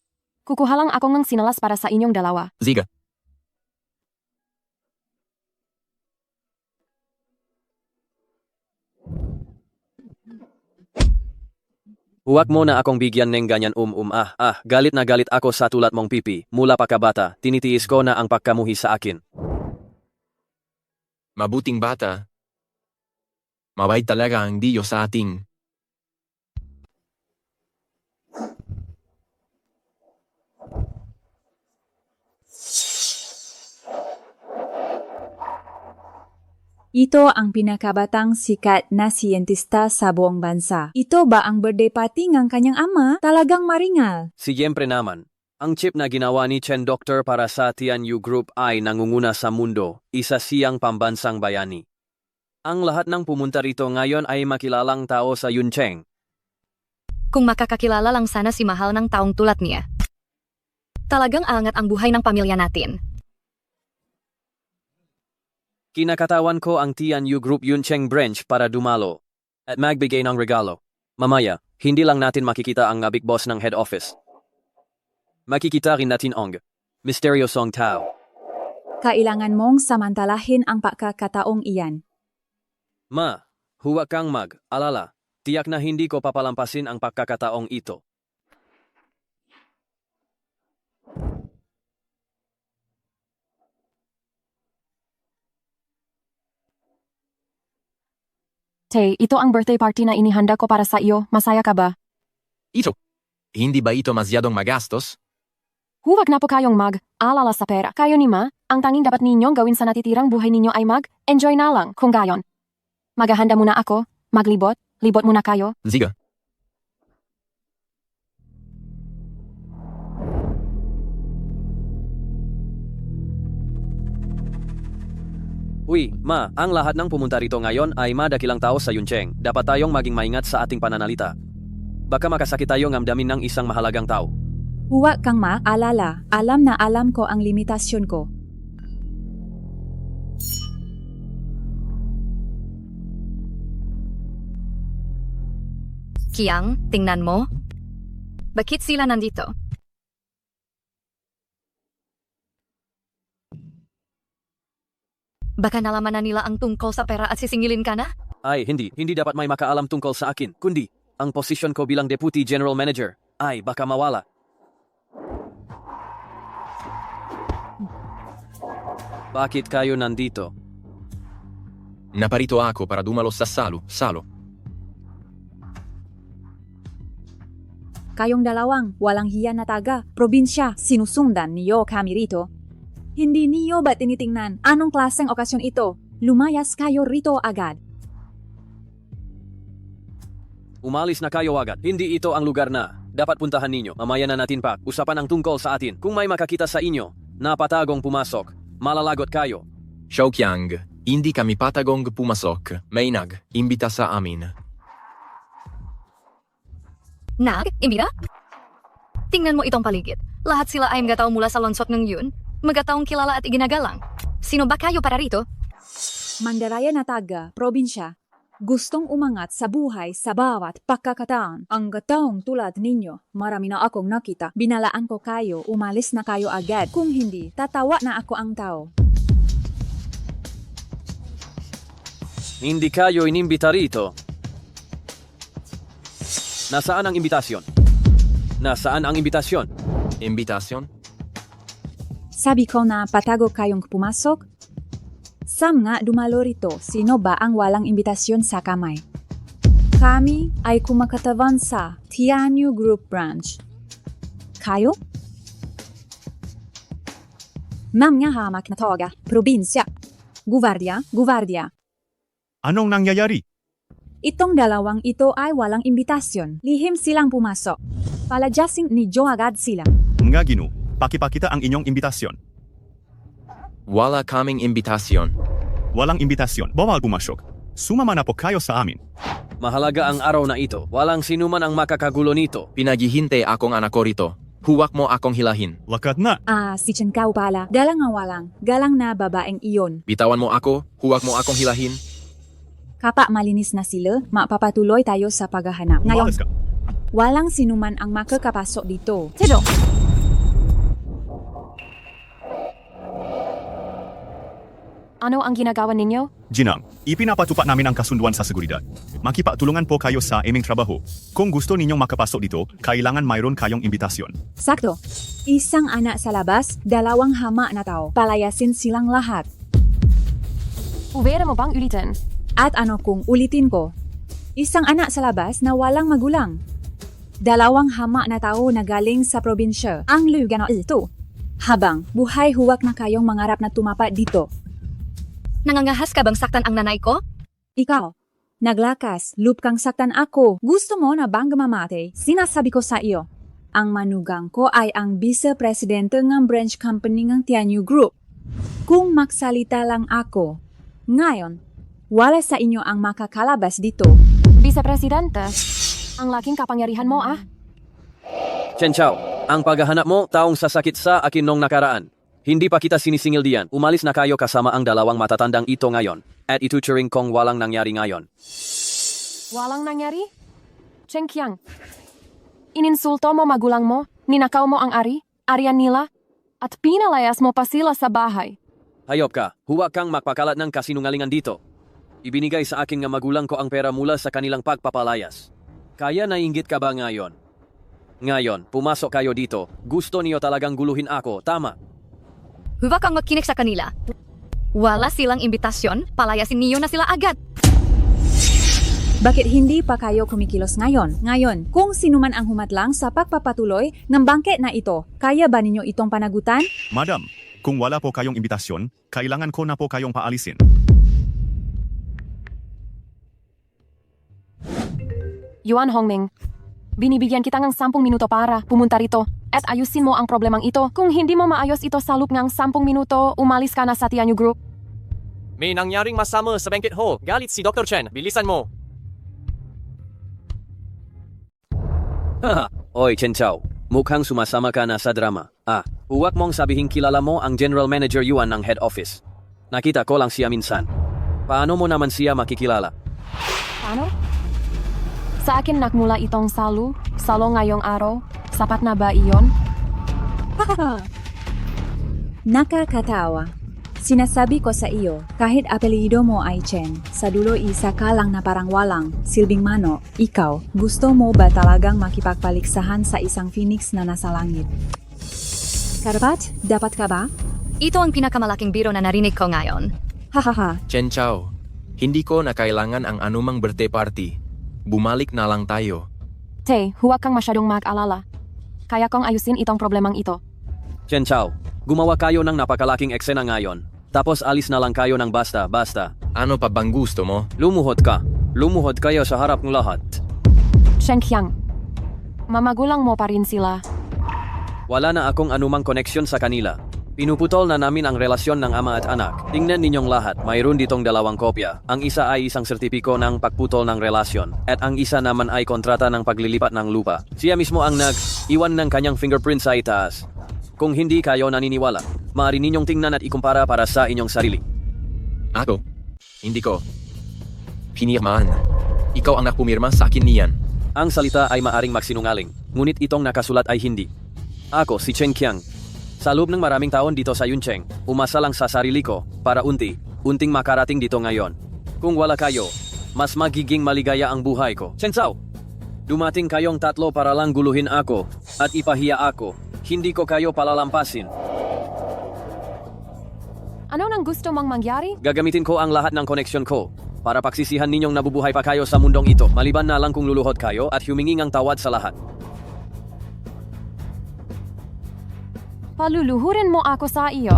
kukuha lang ako ng sinalas para sa inyong dalawa. Ziga. Huwag mo na akong bigyan ng ganyan galit na galit ako sa tulat mong pipi. Mula pagkabata, tinitiis ko na ang pagkamuhi sa akin. Mabuting bata. Mabait talaga ang Diyos sa ating. Ito ang pinakabatang sikat na siyentista sa buong bansa. Ito ba ang birthday party ng kanyang ama? Talagang maringal. Siyempre naman, ang chip na ginawa ni Chen Doctor para sa Tianyu Group ay nangunguna sa mundo, isa siyang pambansang bayani. Ang lahat ng pumunta rito ngayon ay makilalang tao sa Yuncheng. Kung makakakilala lang sana si mahal ng taong tulad niya. Talagang angat ang buhay ng pamilya natin. Kinakatawan ko ang Tianyu Group Yuncheng branch para dumalo at magbigay ng regalo. Mamaya, hindi lang natin makikita ang big boss ng head office. Makikita rin natin ang misteryosong tao. Kailangan mong samantalahin ang pagkakataong iyan. Ma, huwag kang mag-alala. Tiyak na hindi ko papalampasin ang pagkakataong ito. Tay, ito ang birthday party na inihanda ko para sa iyo. Masaya ka ba? Ito. Hindi ba ito masyadong magastos? Huwag na po kayong mag-alala sa pera. Kayo ni Ma, ang tanging dapat ninyong gawin sa natitirang buhay ninyo ay mag-enjoy na lang kung gayon. Maghahanda muna ako, libot muna kayo. Ziga. Uy, Ma, ang lahat ng pumunta rito ngayon ay madakilang tao sa Yuncheng. Dapat tayong maging maingat sa ating pananalita. Baka makasakit tayong amdamin ng isang mahalagang tao. Huwag kang maalala. Alam na alam ko ang limitasyon ko. Kiang, tingnan mo. Bakit sila nandito? Baka nalaman na nila ang tungkol sa pera at sisingilin ka na? Ay, hindi dapat may makaalam tungkol sa akin. Kundi, ang posisyon ko bilang Deputy General Manager ay baka mawala. Bakit kayo nandito? Naparito ako para dumalo sa salo. Kayong dalawang walang hiya na taga, probinsya, sinusundan niyo kami rito. Hindi niyo ba tinitingnan? Anong klaseng okasyon ito? Lumayas kayo rito agad. Umalis na kayo agad. Hindi ito ang lugar na dapat puntahan ninyo. Mamaya na natin usapan ang tungkol sa atin. Kung may makakita sa inyo, napatagong pumasok, malalagot kayo. Xiaoqiang, hindi kami patagong pumasok. May imbita sa amin. Imbita? Tingnan mo itong paligid. Lahat sila ay magataw mula sa lonsot ng yun. Magataong kilala at iginagalang. Sino ba kayo para rito? Mandaraya na taga, probinsya. Gustong umangat sa buhay sa bawat pagkakataon. Ang gataong tulad ninyo, marami na akong nakita. Binalaan ko kayo, umalis na kayo agad. Kung hindi, tatawa na ako ang tao. Hindi kayo inimbita rito. Nasaan ang imbitasyon? Nasaan ang imbitasyon? Imbitasyon? Sabi ko na patago kayong pumasok. Sam nga dumalo rito, sino ba ang walang imbitasyon sa kamay? Kami ay kumakatawan sa Tianyu Group Branch. Kayo? Ma'am nga hamak na toga, probinsya. Guwardia. Anong nangyayari? Itong dalawang ito ay walang imbitasyon. Lihim silang pumasok. Palajasin ni Joe agad sila. Nga Gino, pakipakita ang inyong imbitasyon. Wala kaming imbitasyon. Walang imbitasyon, bawal pumasok. Sumama na po kayo sa amin. Mahalaga ang araw na ito. Walang sinuman ang makakagulo nito. Pinaghihintay akong anak ko rito. Huwag mo akong hilahin. Lakat na. Si Chen Kao pala. Galang nga walang. Galang na babaeng iyon. Bitawan mo ako, huwag mo akong hilahin. Kapa malinis na sila, mapapatuloy tayo sa paghahanap. Ngayon, Umalis ka. walang sinuman ang makakapasok dito. Tedo, ano ang ginagawa ninyo? Ginang, ipinapatupa namin ang kasunduan sa seguridad. Makipagtulungan po kayo sa aming trabaho. Kung gusto ninyong makapasok dito, kailangan mayroon kayong imbitasyon. Sakto. Isang anak sa labas, dalawang hama na tao. Palayasin silang lahat. Pwede mo bang ulitin? At ano kung ulitin ko? Isang anak sa labas na walang magulang. Dalawang hama na tao na galing sa probinsya. Ang lugar na ito. Habang buhay huwag na kayong mangarap na tumapat dito. Nangangahas ka bang saktan ang nanay ko? Ikaw, naglakas, loop kang saktan ako. Gusto mo na bang mamate? Sinasabi ko sa iyo. Ang manugang ko ay ang vice-presidente ng branch company ng Tianyu Group. Kung magsalita lang ako, ngayon, wala sa inyo ang makakalabas dito. Vice-presidente, ang laking kapangyarihan mo Chen Chao, ang paghahanap mo taong sasakit sa akin nung nakaraan. Hindi pa kita sinisingil diyan. Umalis na kayo kasama ang dalawang matatandang ito ngayon. At ituturing kong walang nangyari ngayon. Walang nangyari? Cheng Qiang, ininsulto mo magulang mo, ninakaw mo ang arian nila, at pinalayas mo pa sila sa bahay. Hayop ka, huwag kang magpakalat ng kasinungalingan dito. Ibinigay sa akin nga magulang ko ang pera mula sa kanilang pagpapalayas. Kaya naiinggit ka ba ngayon? Ngayon, pumasok kayo dito. Gusto niyo talagang guluhin ako, tama? Huwag kang magkinig sa kanila. Wala silang imbitasyon, palayasin niyo na sila agad. Bakit hindi pa kayo kumikilos ngayon? Ngayon, kung sino man ang humatlang sa pagpapatuloy ng bangket na ito, kaya ba ninyo itong panagutan? Madam, kung wala po kayong imbitasyon, kailangan ko na po kayong paalisin. Yuan Hongming, binibigyan kita ng 10 minuto para pumunta rito at ayusin mo ang problemang ito. Kung hindi mo maayos ito sa loob ng 10 minuto, umalis ka na sa Tianyu Group. May nangyaring masama sa banquet hall. Galit si Dr. Chen. Bilisan mo. Haha, oy Chen Chao, mukhang sumasama ka na sa drama. Huwag mong sabihin kilala mo ang General Manager Yuan ng head office. Nakita ko lang siya minsan. Paano mo naman siya makikilala? Paano? Sa akin nakmula itong salo ngayong araw. Sapat na ba iyon? Nakakatawa. Sinasabi ko sa iyo, kahit apelyido mo ay Chen, sa dulo isa ka lang na parang walang silbing mano. Ikaw, gusto mo ba talagang makipagpaliksahan sa isang phoenix na nasa langit? Karapat, dapat ka ba? Ito ang pinakamalaking biro na narinig ko ngayon. Hahaha. Chen Chao, hindi ko na kailangan ang anumang birthday party. Bumalik na lang tayo. Tay, huwag kang masyadong mag-alala. Kaya kong ayusin itong problemang ito. Chen Chao, gumawa kayo ng napakalaking eksena ngayon. Tapos alis na lang kayo ng basta-basta. Ano pa bang gusto mo? Lumuhod ka. Lumuhod kayo sa harap ng lahat. Cheng Qiang, mamagulang mo pa rin sila. Wala na akong anumang koneksyon sa kanila. Pinuputol na namin ang relasyon ng ama at anak. Tingnan ninyong lahat, mayroon ditong 2 kopya. Ang isa ay isang sertipiko ng pagputol ng relasyon. At ang isa naman ay kontrata ng paglilipat ng lupa. Siya mismo ang nag-iwan ng kanyang fingerprint sa itaas. Kung hindi kayo naniniwala, maaari ninyong tingnan at ikumpara para sa inyong sarili. Ako? Hindi ko. Pinirmahan. Ikaw ang nagpumirma sa akin niyan. Ang salita ay maaring magsinungaling, ngunit itong nakasulat ay hindi. Ako si Cheng Qiang. Sa loob ng maraming taon dito sa Yuncheng, umasa lang sa sarili ko para unting makarating dito ngayon. Kung wala kayo, mas magiging maligaya ang buhay ko. Chen Chao, dumating kayong 3 para lang guluhin ako at ipahiya ako. Hindi ko kayo palalampasin. Ano nang gusto mong mangyari? Gagamitin ko ang lahat ng koneksyon ko para pagsisihan ninyong nabubuhay pa kayo sa mundong ito, maliban na lang kung luluhod kayo at humingi ng tawad sa lahat. Paluluhurin mo ako sa iyo.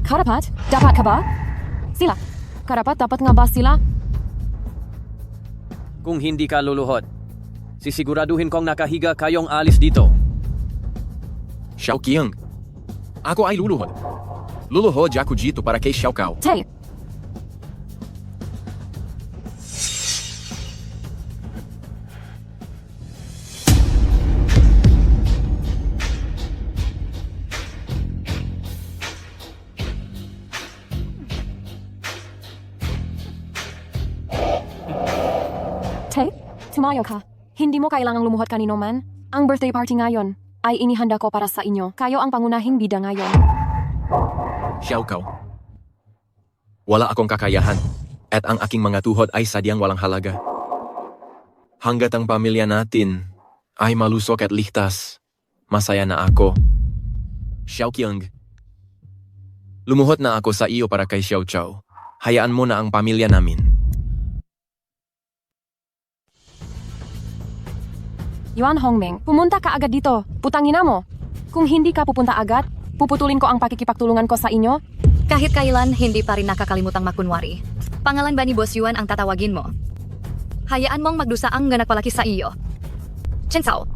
Karapat? Dapat ka ba? Sila. Karapat dapat nga ba sila? Kung hindi ka luluhod, sisiguraduhin kong nakahiga kayong alis dito. Xiao Qiang, ako ay luluhod. Luluhod ako dito para kay Xiao Cao. Tay, Tay, tumayo ka. Hindi mo kailangang lumuhod kanino man. Ang birthday party ngayon ay inihanda ko para sa inyo. Kayo ang pangunahing bida ngayon. Xiao Cao. Wala akong kakayahan at ang aking mga tuhod ay sadyang walang halaga. Hanggat ang pamilya natin ay malusok at ligtas, masaya na ako. Xiao Qiang. Lumuhod na ako sa iyo para kay Xiao Cao. Hayaan mo na ang pamilya namin. Yuan Hongming, pumunta ka agad dito. Putangin na mo. Kung hindi ka pupunta agad, puputulin ko ang pakikipagtulungan ko sa inyo. Kahit kailan, hindi pa rin nakakalimutang makunwari. Pangalan ba ni Boss Yuan ang tatawagin mo? Hayaan mong magdusa ang nagpalaki sa iyo. Chen Cao,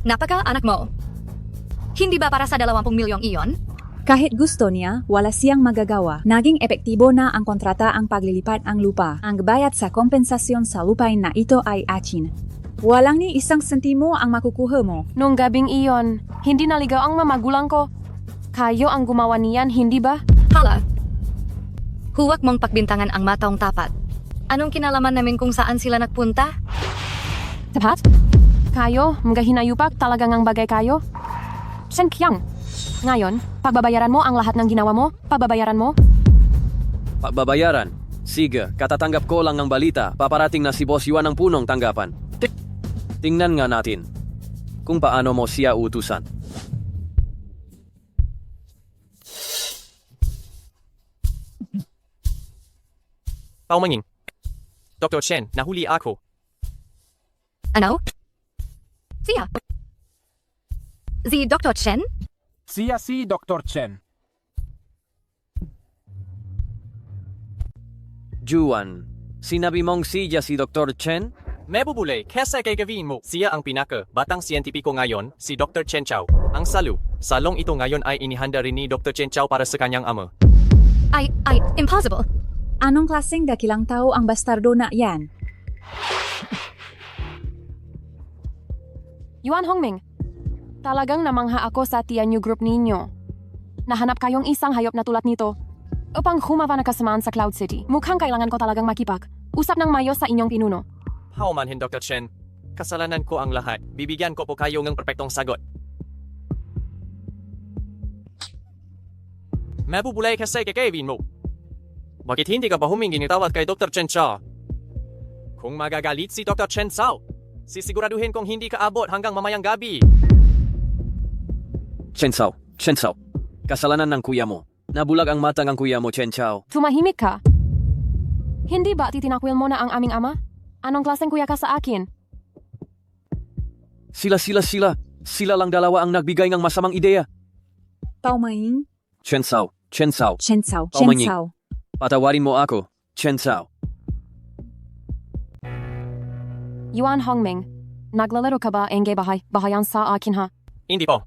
napaka anak mo. Hindi ba para sa 20 milyong iyon? Kahit gusto niya, wala siyang magagawa. Naging epektibo na ang kontrata ang paglilipat ang lupa. Ang bayad sa kompensasyon sa lupain na ito ay akin. Walang ni isang sentimo ang makukuha mo. Nung gabing iyon, hindi naligaw ang mamagulang ko. Kayo ang gumawa niyan, hindi ba? Hala. Huwag mong pagbintangan ang mataong tapat. Anong kinalaman namin kung saan sila nagpunta? Tapat? Kayo, mga hinayupak talagang ang bagay kayo? Shen Qiang. Ngayon, pagbabayaran mo ang lahat ng ginawa mo? Pagbabayaran mo? Pagbabayaran? Sige, katatanggap ko lang ng balita. Paparating na si Boss Yuan ang punong tanggapan. Tingnan nga natin kung paano mo siya utusan. Paumanging. Dr. Chen, nahuli ako. Ano? Siya? Si Dr. Chen? Siya si Dr. Chen. Juan, sinabi mong siya si Dr. Chen? Mebubulay, kesa kay gawin mo. Siya ang pinaka, batang siyentipiko ngayon, si Dr. Chen Cao. Ang salong ito ngayon ay inihanda rin ni Dr. Chen Cao para sa kanyang ama. Ay, impossible. Anong klaseng dakilang tao ang bastardo na yan? Yuan Hongming, talagang namangha ako sa Tianyu Group ninyo. Nahanap kayong isang hayop na tulad nito upang humawa na kasamaan sa Cloud City. Mukhang kailangan ko talagang makipag. Usap ng mayo sa inyong pinuno. Paumanhin, Dr. Chen. Kasalanan ko ang lahat. Bibigyan ko po kayo ng perpektong sagot. Mabubulay kasi kay Kevin mo. Bakit hindi ka pa humingi ng tawad kay Dr. Chen Cao? Kung magagalit si Dr. Chen Cao, sisiguraduhin kong hindi ka abot hanggang mamayang gabi. Chen Cao, kasalanan ng kuya mo. Nabulag ang mata ng kuya mo, Chen Cao. Tumahimik ka. Hindi ba titinakwil mo na ang aming ama? Anong klaseng kuya ka sa akin? Sila lang dalawa ang nagbigay ng masamang ideya. Paumanging? Chen Cao. Chen Cao. Paumanging. Patawarin mo ako, Chen Cao. Yuan Hongming, naglalaro ka ba engay bahayan sa akin ha? Hindi po.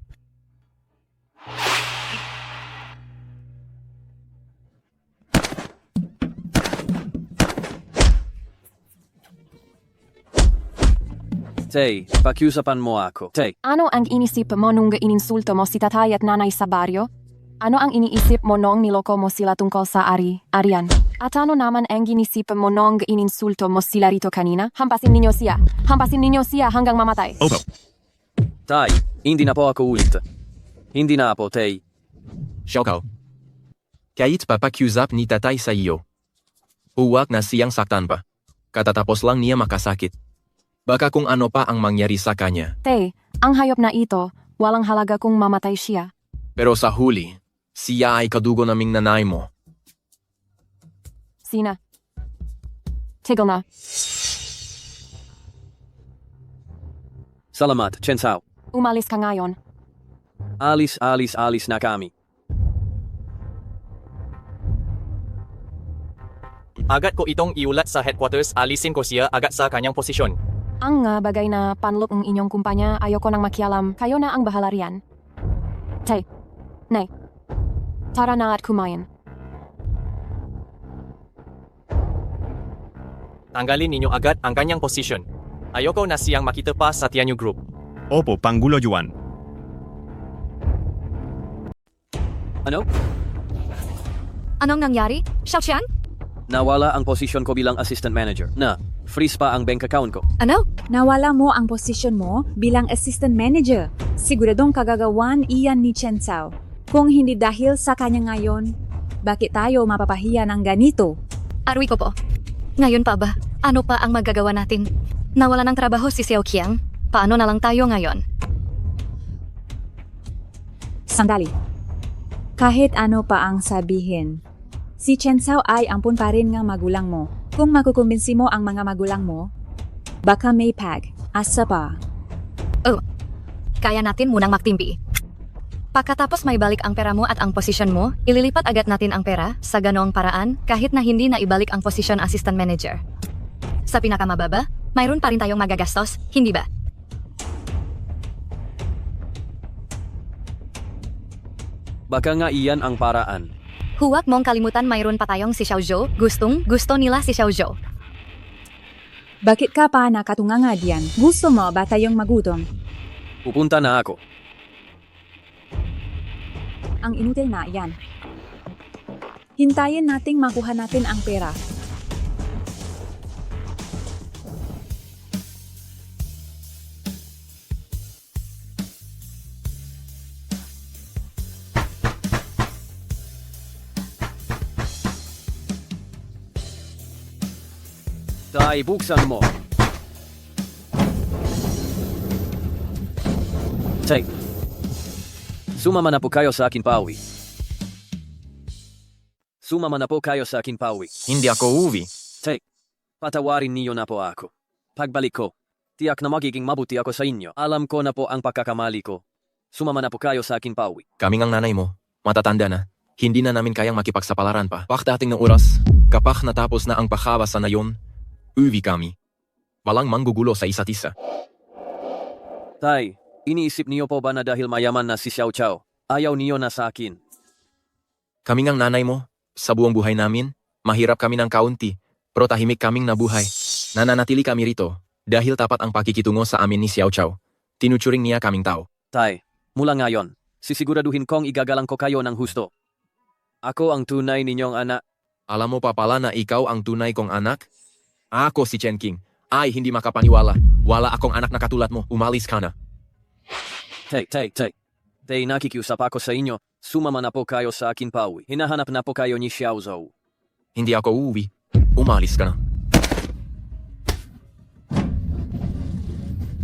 Tay, pakiusapan mo ako. Tay, Ano ang inisip mo nung ininsulto mo si tatay at nanay sa baryo? Ano ang iniisip mo nung niloko mo sila tungkol sa Arian? At ano naman ang inisip mo nung ininsulto mo sila rito kanina? Hampasin ninyo siya hanggang mamatay. Opo. Tay, hindi na po ako ulit. Hindi na po, Tay. Xiao Cao. Kahit papakiusap ni tatay sa iyo, huwag na siyang saktan pa. Katatapos lang niya makasakit. Baka kung ano pa ang mangyari sa kanya. Tay, ang hayop na ito, walang halaga kung mamatay siya. Pero sa huli, siya ay kadugo naming nanay mo. Sina. Tigil na. Salamat, Chen Sao. Umalis ka ngayon. Alis na kami. Agad ko itong iulat sa headquarters, alisin ko siya agad sa kanyang posisyon. Ang nga bagay na panloob ng inyong kumpanya, ayoko nang makialam. Kayo na ang bahala riyan. Tay. Nay. Tara na at kumain. Tanggalin ninyo agad ang kanyang posisyon. Ayoko na siyang makita pa sa Tianyu Group. Opo, Panggulo Yuan. Ano? Anong nangyari? Xiaoqian? Nawala ang posisyon ko bilang assistant manager. Freeze pa ang bank account ko. Ano? Nawala mo ang posisyon mo bilang assistant manager. Siguradong kagagawan iyan ni Chen Sao. Kung hindi dahil sa kanya ngayon, bakit tayo mapapahiya ng ganito? Arwi ko po. Ngayon pa ba? Ano pa ang magagawa natin? Nawala ng trabaho si Xiao Qiang. Paano na lang tayo ngayon? Sandali. Kahit ano pa ang sabihin, si Chen Sao ay ampun pa rin ng magulang mo. Kung makukumbinsi mo ang mga magulang mo, baka may asa pa. Oh, kaya natin munang magtimpi. Pagkatapos may balik ang pera mo at ang posisyon mo, ililipat agad natin ang pera sa ganoong paraan kahit na hindi na ibalik ang posisyon assistant manager. Sa pinakamababa, mayroon pa rin tayong magagastos, hindi ba? Baka nga iyan ang paraan. Huwag mong kalimutan mayroon pa tayong si Xiao Zhou. Gusto nila si Xiao Zhou. Bakit ka pa nakatunganga diyan? Gusto mo ba tayong magutom? Pupunta na ako. Ang inutil na yan. Hintayin nating makuha natin ang pera. Tay, buksan mo. Tay. Sumama na po kayo sa akin pauwi. Sumama na po kayo sa akin pauwi. Hindi ako uuwi. Tay, patawarin niyo na po ako. Pagbalik ko, tiyak na magiging mabuti ako sa inyo. Alam ko na po ang pagkakamali ko. Sumama na po kayo sa akin pauwi. Kaming ang nanay mo, matatanda na. Hindi na namin kayang makipagsapalaran pa. Pagdating ng oras, kapag natapos na ang pakabasa na yon, uwi kami. Walang manggugulo sa isa't isa. Tay, iniisip niyo po ba na dahil mayaman na si Xiao Chao, ayaw niyo na sa akin? Kaming ang nanay mo, sa buong buhay namin, mahirap kami ng kaunti, pero tahimik kaming nabuhay. Nananatili kami rito, dahil tapat ang pakikitungo sa amin ni Xiao Chao. Tinuturing niya kaming tao. Tay, mula ngayon, sisiguraduhin kong igagalang ko kayo ng husto. Ako ang tunay ninyong anak. Alam mo pa pala na ikaw ang tunay kong anak? Ako si Chen King. Ay, hindi makapaniwala. Wala akong anak na katulad mo. Umalis ka na. Tay, nakikiusap ako sa inyo. Sumama na po kayo sa akin pauwi. Hinahanap na po kayo ni Xiao Zhou. Hindi ako uuwi. Umalis ka na.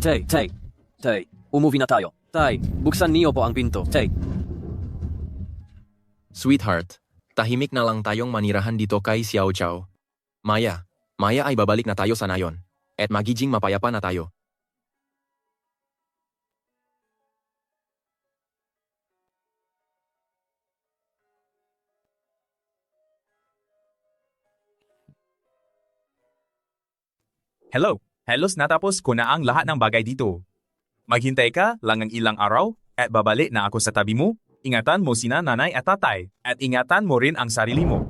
Tay, umuwi na tayo. Tay, buksan niyo po ang pinto. Tay. Sweetheart, tahimik na lang tayong manirahan dito kay Xiao Chao. Maya ay babalik na tayo sa nayon. At magiging mapayapa na tayo. Hello, halos natapos ko na ang lahat ng bagay dito. Maghintay ka lang ng ilang araw at babalik na ako sa tabi mo. Ingatan mo sina nanay at tatay at ingatan mo rin ang sarili mo.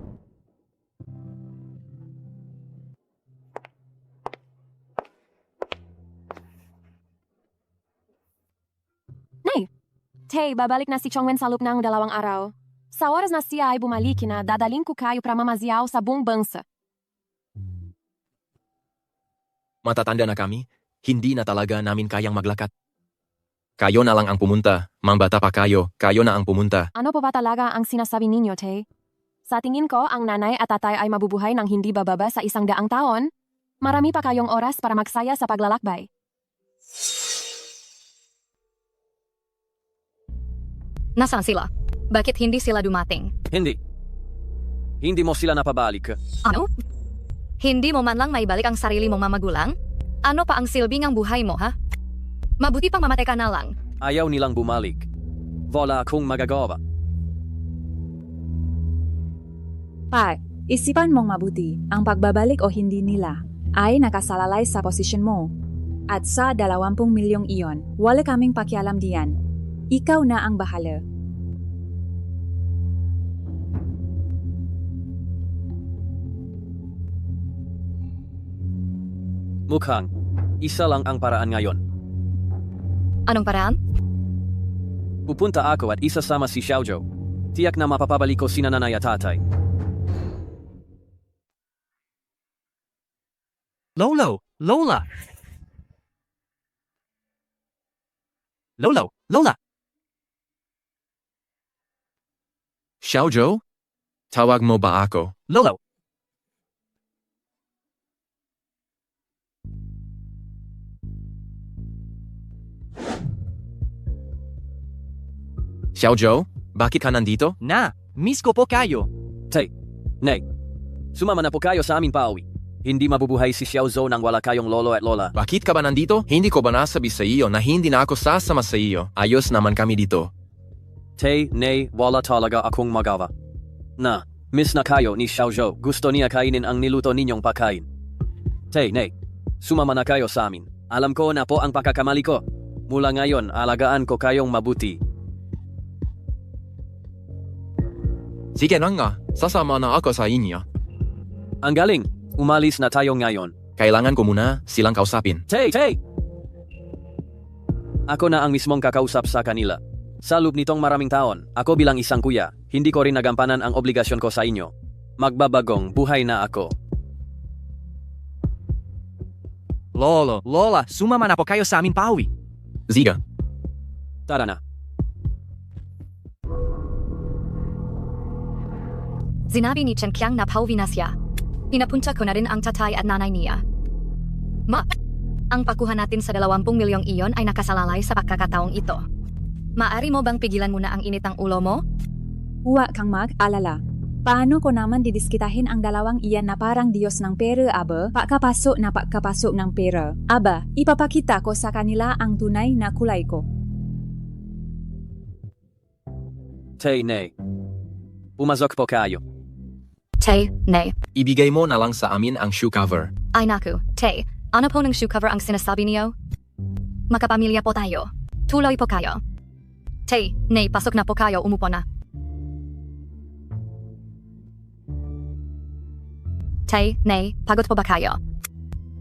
Nay! Tay, babalik na si Chongwen sa loob ng 2 araw. Sa oras na siya ay bumalik na dadaling ko kayo para mamaziyaw sa buong bansa. Matatanda na kami, hindi na talaga namin kayang maglakad. Kayo na lang ang pumunta, mambata pa kayo na ang pumunta. Ano po ba talaga ang sinasabi ninyo, Tay? Sa tingin ko, ang nanay at tatay ay mabubuhay ng hindi bababa sa 100 taon. Marami pa kayong oras para magsaya sa paglalakbay. Nasaan sila? Bakit hindi sila dumating? Hindi Hindi mo sila napabalik. Ano? Hindi mo man lang maibalik ang sarili mong mamagulang? Ano pa ang silbi ng buhay mo, ha? Mabuti pang mamatay ka na lang. Ayaw nilang bumalik. Wala akong magagawa. Pa, isipan mong mabuti, ang pagbabalik o hindi nila ay nakasalalay sa posisyon mo. At sa 20 milyong iyon, wala kaming pakialam diyan. Ikaw na ang bahala. Mukhang, isa lang ang paraan ngayon. Anong paraan? Pupunta ako at isasama si Xiaozhou. Tiyak na mapapabalik ko sina nanay at tatay. Lolo! Lola! Lolo! Lola! Xiaozhou? Tawag mo ba ako? Lolo! Xiaozhou, bakit ka nandito? Na, miss ko po kayo. Nay, sumama na po kayo sa aming pauwi. Hindi mabubuhay si Xiaozhou nang wala kayong lolo at lola. Bakit ka ba nandito? Hindi ko ba nasabi sa iyo na hindi na ako sasama sa iyo? Ayos naman kami dito. Nay, wala talaga akong magawa. Na, miss na kayo ni Xiaozhou. Gusto niya kainin ang niluto ninyong pagkain. Nay, sumama na kayo sa amin. Alam ko na po ang pagkakamali ko. Mula ngayon, alagaan ko kayong mabuti. Sige na nga, sasama na ako sa inyo. Ang galing, umalis na tayo ngayon. Kailangan ko muna silang kausapin. Tay! Ako na ang mismong kakausap sa kanila. Sa loob nitong maraming taon, ako bilang isang kuya, hindi ko rin nagampanan ang obligasyon ko sa inyo. Magbabagong buhay na ako. Lolo, Lola, sumama na po kayo sa aming pauwi. Ziga. Tara na. Sinabi ni Chen Qiang na pauwi na siya. Pinapunta ko na rin ang tatay at nanay niya. Ang pakuha natin sa 20 milyong iyon ay nakasalalay sa pagkakataong ito. Maari mo bang pigilan muna ang init ng ulo mo? Huwag kang mag-alala. Paano ko naman didiskitahin ang dalawang iyan na parang Diyos ng pera, aba? Pagkapasok ng pera. Aba, ipapakita ko sa kanila ang tunay na kulay ko. Nay. Pumasok po kayo. Nay. Ibigay mo na lang sa amin ang shoe cover. Ay naku, ano po ng shoe cover ang sinasabi niyo? Makapamilya po tayo. Tuloy po kayo. Nay, pasok na po kayo, umupo na. Nay, pagod po ba kayo?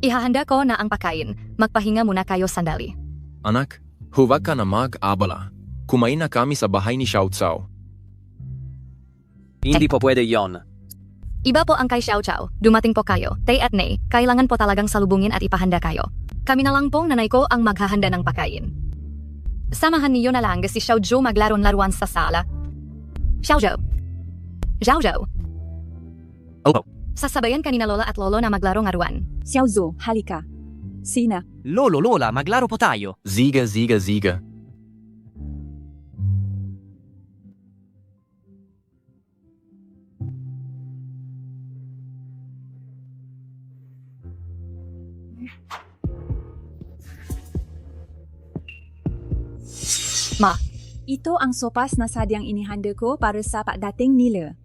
Ihahanda ko na ang pagkain. Magpahinga muna kayo sandali. Anak, huwag ka na mag-abala. Kumain na kami sa bahay ni Xiaozhou. Hindi po pwede yon. Iba po ang kay Xiaozhou. Dumating po kayo. Tay at Nay, kailangan po talagang salubungin at ipahanda kayo. Kami na lang pong nanay ko ang maghahanda ng pagkain. Samahan niyo na lang si Xiaozhou maglaron-laruan sa sala. Xiaozhou. Oh. Sasabayan ka ni na lola at lolo na maglaro-ngaruan. Xiaozhou, halika. Sina? Lolo, Lola, maglaro po tayo. Ziga. Ito ang sopas na sadyang inihanda ko para sa pagdating nila.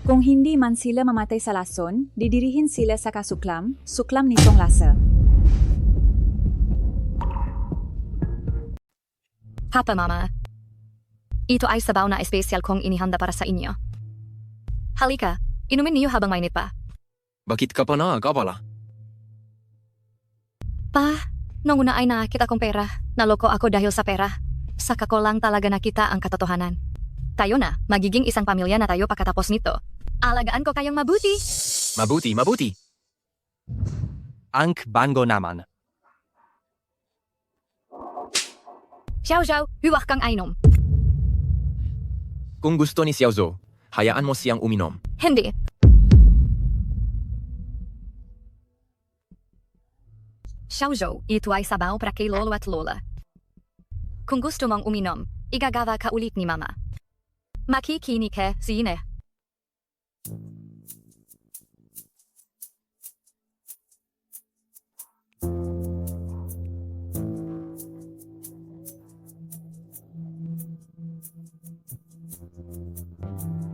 Kung hindi man sila mamatay sa lason, didirihin sila sa suklam nitong lasa. Papa, Mama. Ito ay sabaw na espesyal kong inihanda para sa inyo. Halika, inumin niyo habang mainit pa. Bakit ka pa nag-abala? Pa, nung una ay nakita kong pera. Naloko ako dahil sa pera. Saka ko lang talaga nakita ang katotohanan. Tayo na, magiging isang pamilya na tayo pagkatapos nito. Alagaan ko kayong mabuti. Mabuti. Ang bango naman. Xiaozhou, huwag kang ainom. Kung gusto ni Xiaozhou, hayaan mo siyang uminom. Hindi. Xiaozhou, ito ay sabaw para kay lolo at lola. Kung gusto mong uminom, igagawa ka ulit ni Mama. Makikinig ka, sine.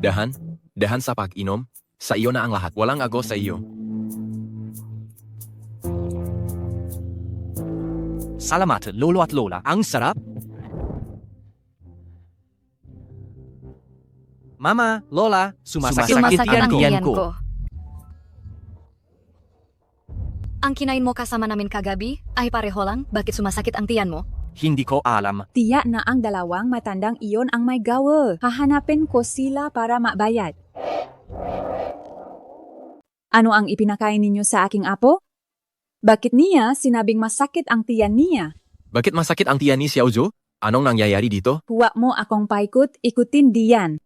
Dahan sa pag-inom. Sa iyo na ang lahat. Walang ago sa iyo. Salamat, lolo at lola. Ang sarap. Mama, lola, sumasakit Sumasakit ang tiyan ko. Ang kinain mo kasama namin kagabi ay pareho lang. Bakit sumasakit ang tiyan mo? Hindi ko alam. Tiyak na ang dalawang matandang iyon ang may gawa. Hahanapin ko sila para mabayad. Ano ang ipinakain ninyo sa aking apo? Bakit niya sinabing masakit ang tiyan niya? Bakit masakit ang tiyan ni Xiaozhou? Anong nangyayari dito? Huwag mo akong paikot, ikutin diyan.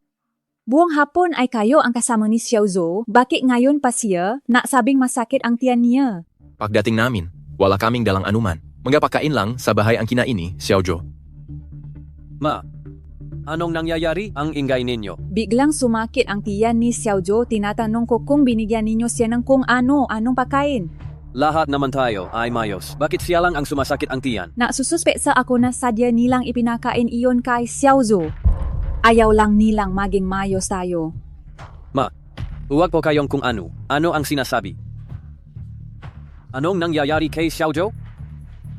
Buong hapon ay kayo ang kasama ni Xiaozhou. Bakit ngayon pa siya sabing masakit ang tiyan niya? Pagdating namin, wala kaming dalang anuman. Magpakain lang sa bahay ang kinain ni Xiaozhou. Ma, anong nangyayari ang ingay ninyo? Biglang sumakit ang tiyan ni Xiaozhou. Tinatanong ko kung binigyan ninyo siya ng kung anong pagkain. Lahat naman tayo ay mayos. Bakit siya lang ang sumasakit ang tiyan? Nasususpeksa ako na sadya nilang ipinakain iyon kay Xiaozhou. Ayaw lang nilang maging mayos tayo. Ma, huwag po kayong kung ano. Ano ang sinasabi? Anong nangyayari kay Xiaozhou?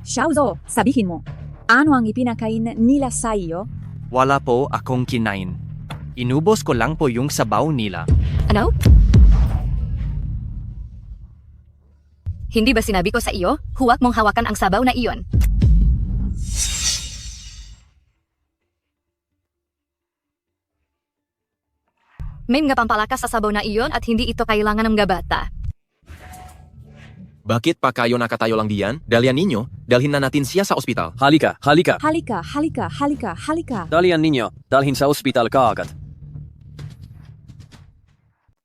Xiaozhou, sabihin mo, ano ang ipinakain nila sa iyo? Wala po akong kinain. Inubos ko lang po yung sabaw nila. Ano? Hindi ba sinabi ko sa iyo, huwag mong hawakan ang sabaw na iyon? May mga pampalakas sa sabaw na iyon at hindi ito kailangan ng gabata. Bakit pa kayo nakatayo lang diyan? Dalian ninyo, dalhin na natin siya sa ospital. Halika. Halika. Dalian ninyo, dalhin sa ospital kaagad.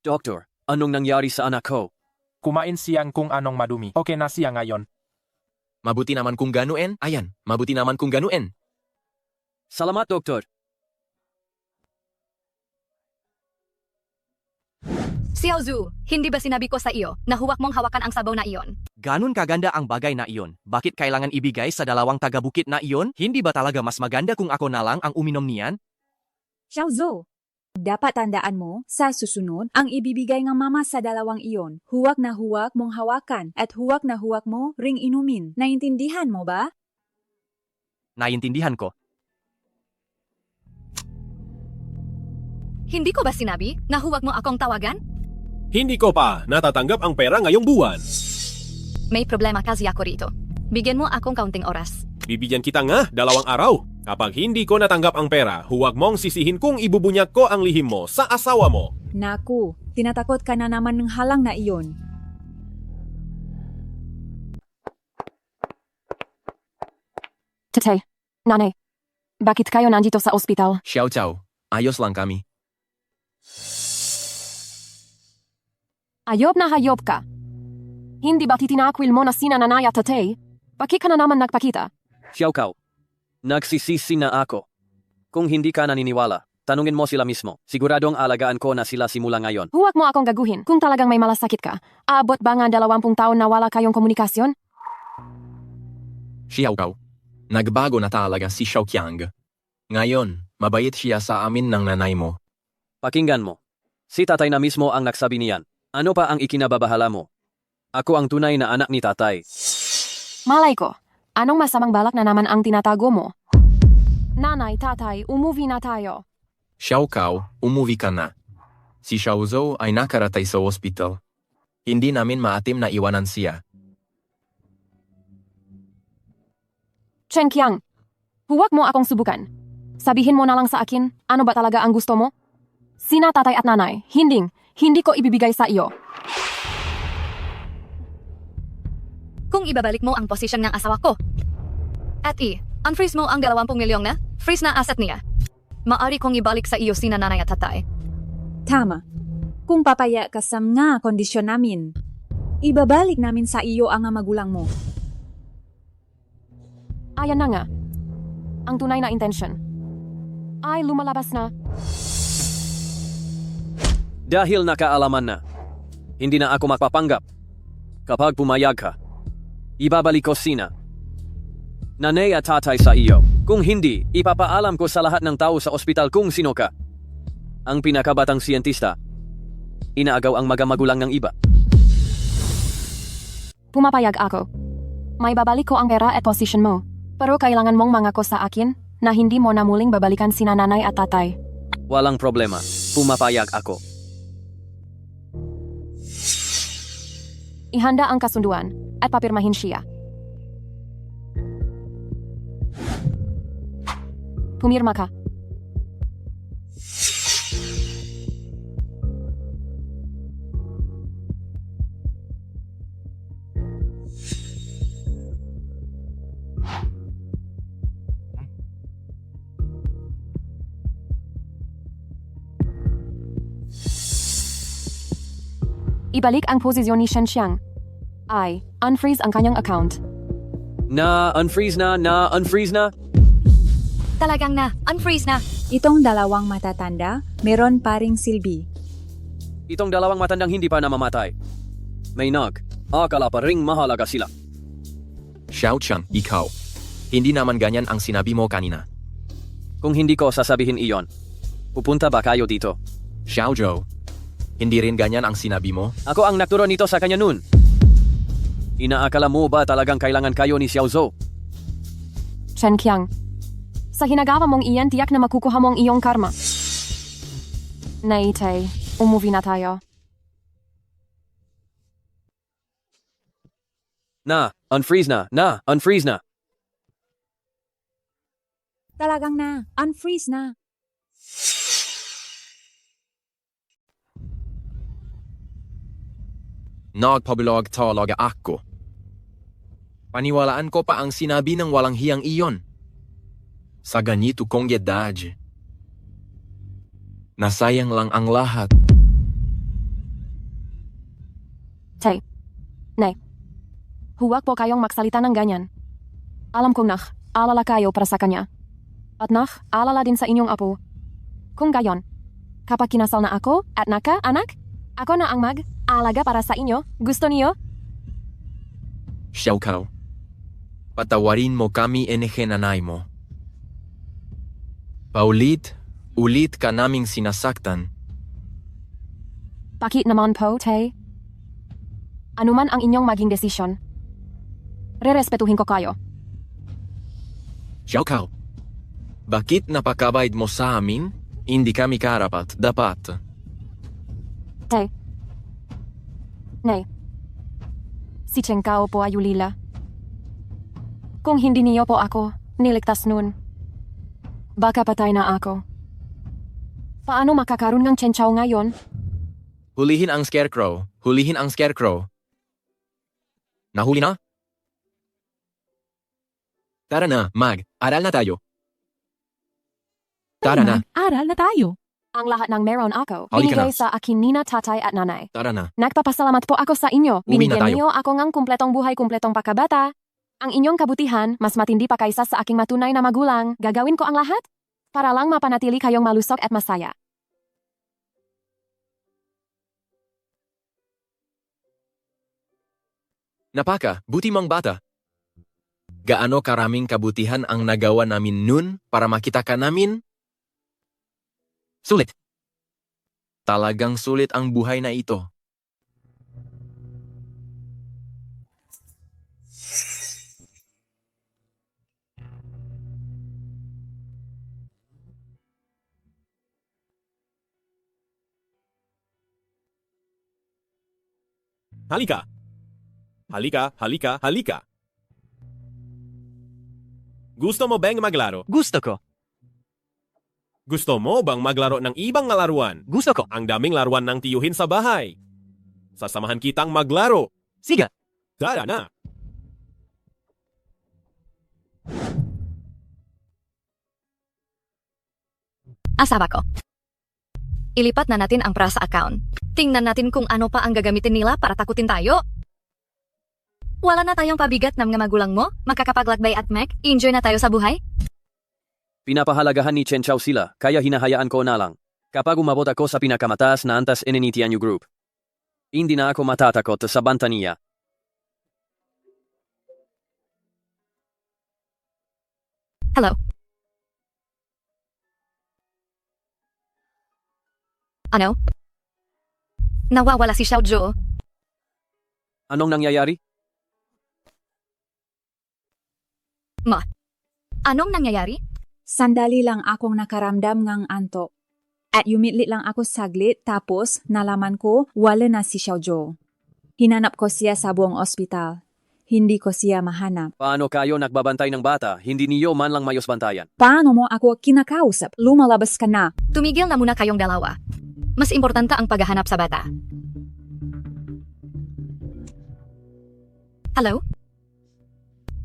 Doktor, anong nangyari sa anak ko? Kumain siyang kung anong madumi. Okay na siya ngayon. Mabuti naman kung ganuen. Ayan, mabuti naman kung ganuen. Salamat, Doktor. Xiaozhou, hindi ba sinabi ko sa iyo na huwag mong hawakan ang sabaw na iyon? Ganun kaganda ang bagay na iyon. Bakit kailangan ibigay sa dalawang taga-bukit na iyon? Hindi ba talaga mas maganda kung ako na lang ang uminom niyan? Xiaozhou, dapat tandaan mo, sa susunod, ang ibibigay ng mama sa dalawang iyon, huwag na huwag mong hawakan at huwag na huwag mo ring inumin. Naintindihan mo ba? Naiintindihan ko. Hindi ko ba sinabi na huwag mo akong tawagan? Hindi ko pa natatanggap ang pera ngayong buwan. May problema kasi ako rito. Bigyan mo akong kaunting oras. Bibigyan kita nga 2 araw. Kapag hindi ko natanggap ang pera, huwag mong sisihin kung ibubunyak ko ang lihim mo sa asawa mo. Naku, tinatakot ka na naman ng halang na iyon. Tatay, nanay, bakit kayo nandito sa ospital? Xiaozhou, ayos lang kami. Ayob na hayop ka. Hindi ba titinakwil mo na sina nanay at tatay? Bakit ka na naman nagpakita? Xiaokao, nagsisisi na ako. Kung hindi ka naniniwala, tanungin mo sila mismo. Siguradong alagaan ko na sila simula ngayon. Huwag mo akong gaguhin kung talagang may malasakit ka. Aabot ba nga 20 taon na wala kayong komunikasyon? Xiaokao, nagbago na talaga si Xiaoqiang. Ngayon, mabait siya sa amin ng nanay mo. Pakinggan mo. Si tatay na mismo ang nagsabi niyan. Ano pa ang ikinababahala mo? Ako ang tunay na anak ni tatay. Malay ko, anong masamang balak na naman ang tinatago mo? Nanay, tatay, umuwi na tayo. Xiaokao, umuwi ka na. Si Xiaozhou ay nakaratay sa ospital. Hindi namin maatim na iwanan siya. Chen Qiang, huwag mo akong subukan. Sabihin mo na lang sa akin, ano ba talaga ang gusto mo? Sina tatay at nanay, hindi ko ibibigay sa iyo. Kung ibabalik mo ang posisyon ng asawa ko. At unfreeze mo ang 20 milyong na freeze na asset niya. Maari kong ibalik sa iyo sina nanay at tatay. Tama. Kung papaya ka sa mga kondisyon namin, ibabalik namin sa iyo ang magulang mo. Ayan na nga. Ang tunay na intention ay lumalabas na. Dahil nakaalaman na, hindi na ako magpapanggap. Kapag pumayag ka, ibabalik ko sina nanay at tatay sa iyo. Kung hindi, ipapaalam ko sa lahat ng tao sa ospital kung sino ka. ang pinakabatang siyentista. Inaagaw ang magamagulang ng iba. Pumapayag ako. May babalik ko ang pera at position mo. Pero kailangan mong mangako sa akin na hindi mo na muling babalikan sina nanay at tatay. Walang problema. Pumapayag ako. Ihanda ang kasunduan at papirmahin siya. Pumirma ka. Ibalik ang posisyon ni Shen Xiang. Ay, unfreeze ang kanyang account. Na-unfreeze na. Talagang na, unfreeze na. Itong dalawang matatanda, meron pa ring silbi. Itong dalawang matandang hindi pa namamatay. May akala pa ring mahalaga sila. Xiao Chang, ikaw. Hindi naman ganyan ang sinabi mo kanina. Kung hindi ko sasabihin iyon, pupunta ba kayo dito? Xiao Zhou. Hindi rin ganyan ang sinabi mo? Ako ang nagturo nito sa kanya noon. Inaakala mo ba talagang kailangan kayo ni Xiao Zhou? Chen Qiang. Sa hinagawa mong iyan, tiyak na makukuha mong iyong karma. Naitay, umuwi na tayo. Unfreeze na. Talagang na, unfreeze na. Nagpabilog talaga ako. Paniwalaan ko pa ang sinabi ng walang hiyang iyon. Sa ganito kong edad, nasayang lang ang lahat. Tay. Nay. Huwag po kayong magsalita ng ganyan. Alam kong alala kayo para sa kanya. At alala din sa inyong apo. Kung gayon, kapag kinasal na ako at anak, ako na ang mag-alaga para sa inyo. Gusto niyo? Xiao Kao, patawarin mo kami nanay mo. Paulit-ulit ka naming sinasaktan. Bakit naman po, Tay? Anuman ang inyong maging desisyon, rerespetuhin ko kayo. Xiao Kao, bakit napakabayad mo sa amin? Hindi kami karapat, dapat. Tay. Nay. Si Chen Kao po ay ulila. Kung hindi niyo po ako niligtas nun, baka patay na ako. Paano makakaroon ng Chen Chao ngayon? Hulihin ang scarecrow. Nahuli na? Tara na, aral na tayo. Tara na. Aral na tayo. Ang lahat ng meron ako, Halika binigay na. sa akin nina, tatay at nanay. Tara na. Nagpapasalamat po ako sa inyo. Uwi na Binigyan tayo. niyo ako ng kumpletong buhay, kumpletong pagkabata. Ang inyong kabutihan, mas matindi pa kaysa sa aking matunay na magulang. Gagawin ko ang lahat para lang mapanatili kayong malusog at masaya. Buti mong bata. Gaano karaming kabutihan ang nagawa namin nun para makita ka namin? Sulit. Talagang sulit ang buhay na ito. Halika. Gusto mo bang maglaro? Gusto ko. Gusto mo bang maglaro ng ibang laruan? Gusto ko. Ang daming laruan ng tiyuhin sa bahay. Sasamahan kitang maglaro. Sige. Tara na. Asawa ko. Ilipat na natin ang pera sa account. Tingnan natin kung ano pa ang gagamitin nila para takutin tayo. Wala na tayong pabigat ng mga magulang mo, makakapaglakbay at enjoy na tayo sa buhay. Pinapahalagahan ni Chen Chao sila, kaya hinahayaan ko na lang. Kapag umabot ako sa pinakamataas na antas ni Tianyu Group, hindi na ako matatakot sa banta niya. Hello. Ano? Nawawala si Xiaozhou. Anong nangyayari? Anong nangyayari? Sandali lang akong nakaramdam ngang antok. At yumitlit lang ako saglit tapos nalaman ko wala na si Xiaozhou. Hinanap ko siya sa buong ospital. Hindi ko siya mahanap. Paano kayo nagbabantay ng bata? Hindi niyo man lang mayos bantayan. Paano mo ako kinakausap? Lumalabas ka na. Tumigil na muna kayong dalawa. Mas importante ang paghahanap sa bata. Hello?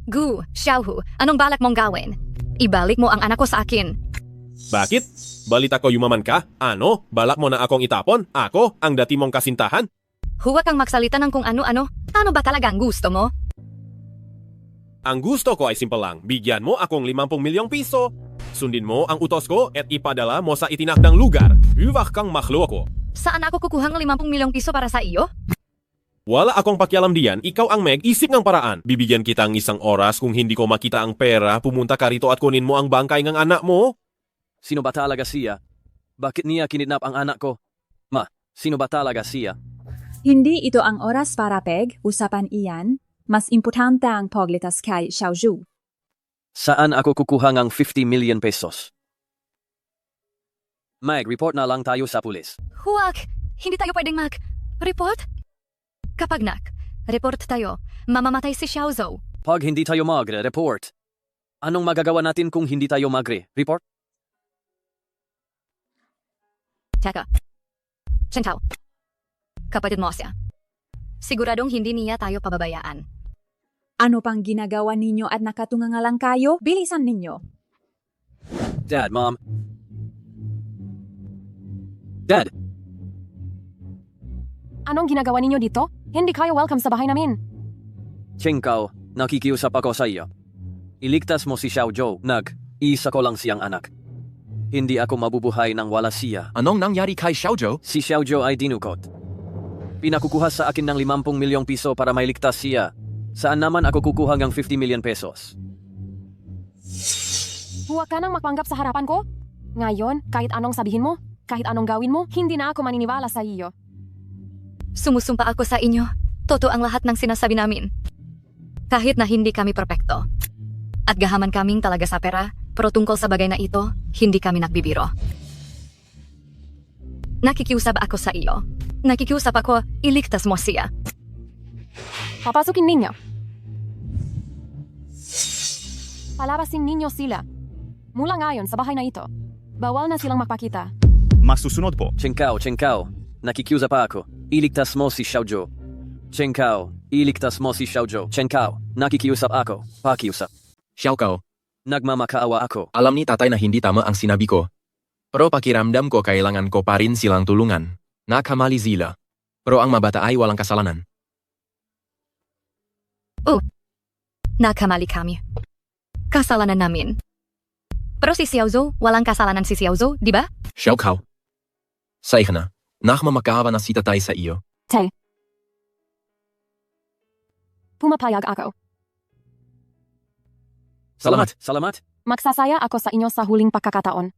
Gu, Xiaohu, anong balak mong gawin? Ibalik mo ang anak ko sa akin. Bakit? Balita ko yumaman ka? Ano? Balak mo na akong itapon? Ako, ang dati mong kasintahan? Huwag kang magsalita ng kung ano-ano. Ano ba talaga ang gusto mo? Ang gusto ko ay simple lang. Bigyan mo akong 50 milyong piso. Sundin mo ang utos ko at ipadala mo sa itinakdang lugar. Huwag kang makloko. Saan ako kukuha ng 50 milyong piso para sa iyo? Wala akong pakialam diyan, ikaw ang mag-isip ng paraan. Bibigyan kita ng 1 oras kung hindi ko makita ang pera, pumunta ka rito at kunin mo ang bangkay ng anak mo. Sino ba talaga siya? Bakit niya kinidnap ang anak ko? Sino ba talaga siya? Hindi ito ang oras para usapan iyan. Mas importante ang paglitas kay Xiaozhou. Saan ako kukuha ng 50 million pesos? Mag-report na lang tayo sa pulis. Huwag! Hindi tayo pwedeng mag-report? Kapag report tayo, mamamatay si Xiaozhou. Pag hindi tayo magre-report, anong magagawa natin kung hindi tayo magre-report? Teka. Chen Tao. Kapatid mo siya. Siguradong hindi niya tayo pababayaan. Ano pang ginagawa ninyo at nakatungangalang kayo? Bilisan ninyo. Dad, Mom. Dad! Anong ginagawa ninyo dito? Hindi kayo welcome sa bahay namin. Chengkao, nakikiusap ako sa iyo. Iligtas mo si Xiaozhou, isa ko lang siyang anak. Hindi ako mabubuhay nang wala siya. Anong nangyari kay Xiaozhou? Si Xiaozhou ay dinukot. Pinakukuha sa akin ng 50 milyong piso para mailigtas siya. Saan naman ako kukuha ng 50 million pesos? Huwag ka nang magpanggap sa harapan ko. Ngayon, kahit anong sabihin mo, kahit anong gawin mo, hindi na ako maniniwala sa iyo. Sumusumpa ako sa inyo. Totoo ang lahat ng sinasabi namin. Kahit na hindi kami perpekto. At gahaman kaming talaga sa pera, pero tungkol sa bagay na ito, hindi kami nagbibiro. Nakikiusap ako sa iyo. Nakikiusap ako, iligtas mo siya. Papasukin ninyo. Palabasin ninyo sila. Mula ngayon sa bahay na ito, bawal na silang magpakita. Masusunod po. Chengkao, nakikiusap ako. Iligtas mo si Xiaozhou. Chengkao, iligtas mo si Xiaozhou. Chengkao, nakikiusap ako. Pakiusap. Xiaokao, Nagmamakaawa ako. alam ni tatay na hindi tama ang sinabi ko. Pero pakiramdam ko kailangan ko pa rin silang tulungan. Nakamali sila. Pero ang mabata ay walang kasalanan. Nakamali kami. Kasalanan namin. Pero si Xiaozhou, walang kasalanan si Xiaozhou, di ba? Xiaokao, say ka na. Nakmamakaawa na si tatay sa iyo. Tay. Pumapayag ako. Salamat. Magsasaya ako sa inyo sa huling pagkakataon.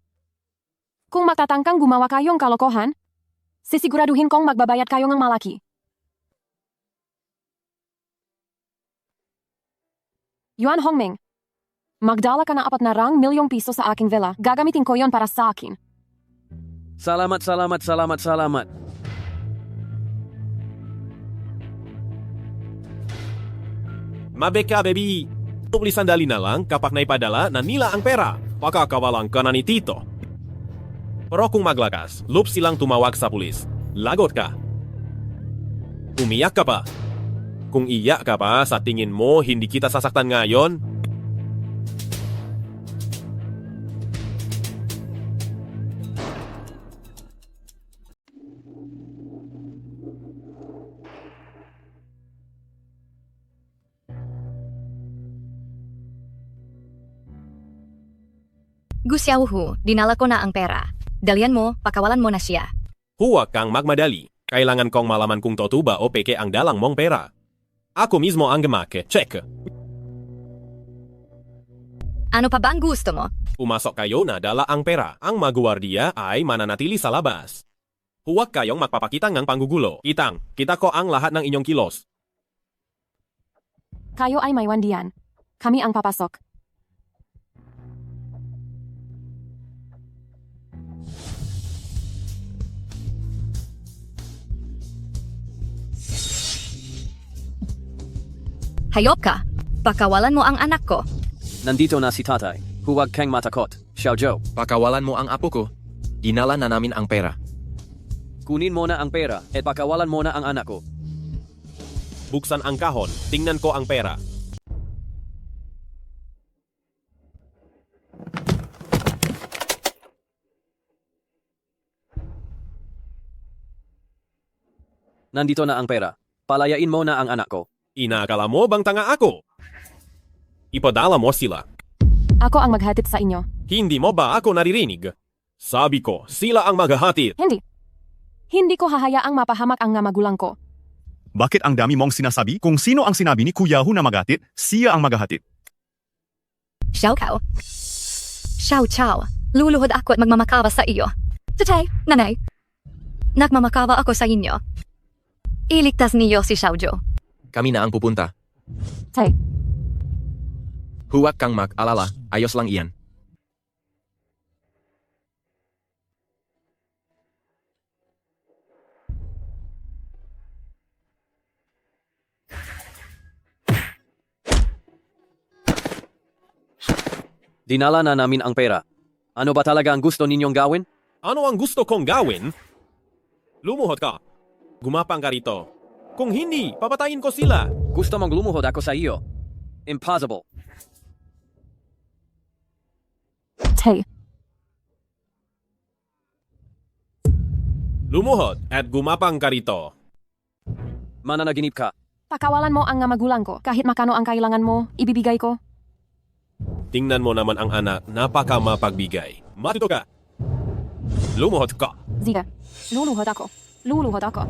Kung magtatangkang gumawa kayong kalokohan, sisiguraduhin kong magbabayad kayo ng malaki. Yuan Hongming, magdala ka ng 400 milyong piso sa aking villa. Gagamitin ko yon para sa akin. Salamat. Mabeka, baby. Tupli sandali na lang kapag naipadala na nila ang pera. Pakakawalang ka na ni Tito. Pero kung maglakas, lup silang tumawag sa pulis. Lagot ka. Umiyak ka pa. Kung iyak ka pa, sa tingin mo hindi kita sasaktan ngayon? Gu Xiaohu, dinala ko na ang pera. Dalian mo, pakawalan mo na siya. Huwag kang magmadali. Kailangan kong malaman kung totoo ba o peke ang dalang mong pera. Ako mismo ang gamake. Check. Ano pa ba ang gusto mo? Pumasok kayo na dala ang pera. Ang maguwardiya ay mananatili sa labas. Huwag kayong magpapakita ng panggugulo. Kita ko ang lahat ng inyong kilos. Kayo ay may wandian. Kami ang papasok. Hayop ka! Pakawalan mo ang anak ko. Nandito na si tatay. Huwag kang matakot. Xiaozhou, Pakawalan mo ang apo ko. Dinala na namin ang pera. kunin mo na ang pera at pakawalan mo na ang anak ko. Buksan ang kahon. Tingnan ko ang pera. Nandito na ang pera. Palayain mo na ang anak ko. Inakala mo bang tanga ako? Ipadala mo sila. Ako ang maghatid sa inyo. Hindi mo ba ako naririnig? Sabi ko, sila ang maghahatid. Hindi. Hindi ko hahayaang mapahamak ang nga magulang ko. Bakit ang dami mong sinasabi? Kung sino ang sinabi ni Kuya Hu na maghatid, siya ang maghahatid. Xiao Kao. Xiao Chao. Luluhod ako at magmamakawa sa iyo. Tatay, nanay. Nagmamakawa ako sa inyo. Iligtas niyo si Xiaozhou. Kami na ang pupunta. Tay. Huwag kang mag-alala. Ayos lang iyan. Dinala na namin ang pera. Ano ba talaga ang gusto ninyong gawin? Ano ang gusto kong gawin? Lumuhod ka. Gumapang ka rito. Kung hindi, papatayin ko sila. Gusto mong lumuhod ako sa iyo? Impossible. Tay. Lumuhod at gumapang ka rito. Mananaginip ka. Pakawalan mo ang nga magulang ko. Kahit makano ang kailangan mo, ibibigay ko. Tingnan mo naman ang anak, napaka mapagbigay. Matuto ka. Lumuhod ka. Ziga. Luluhod ako. Luluhod ako.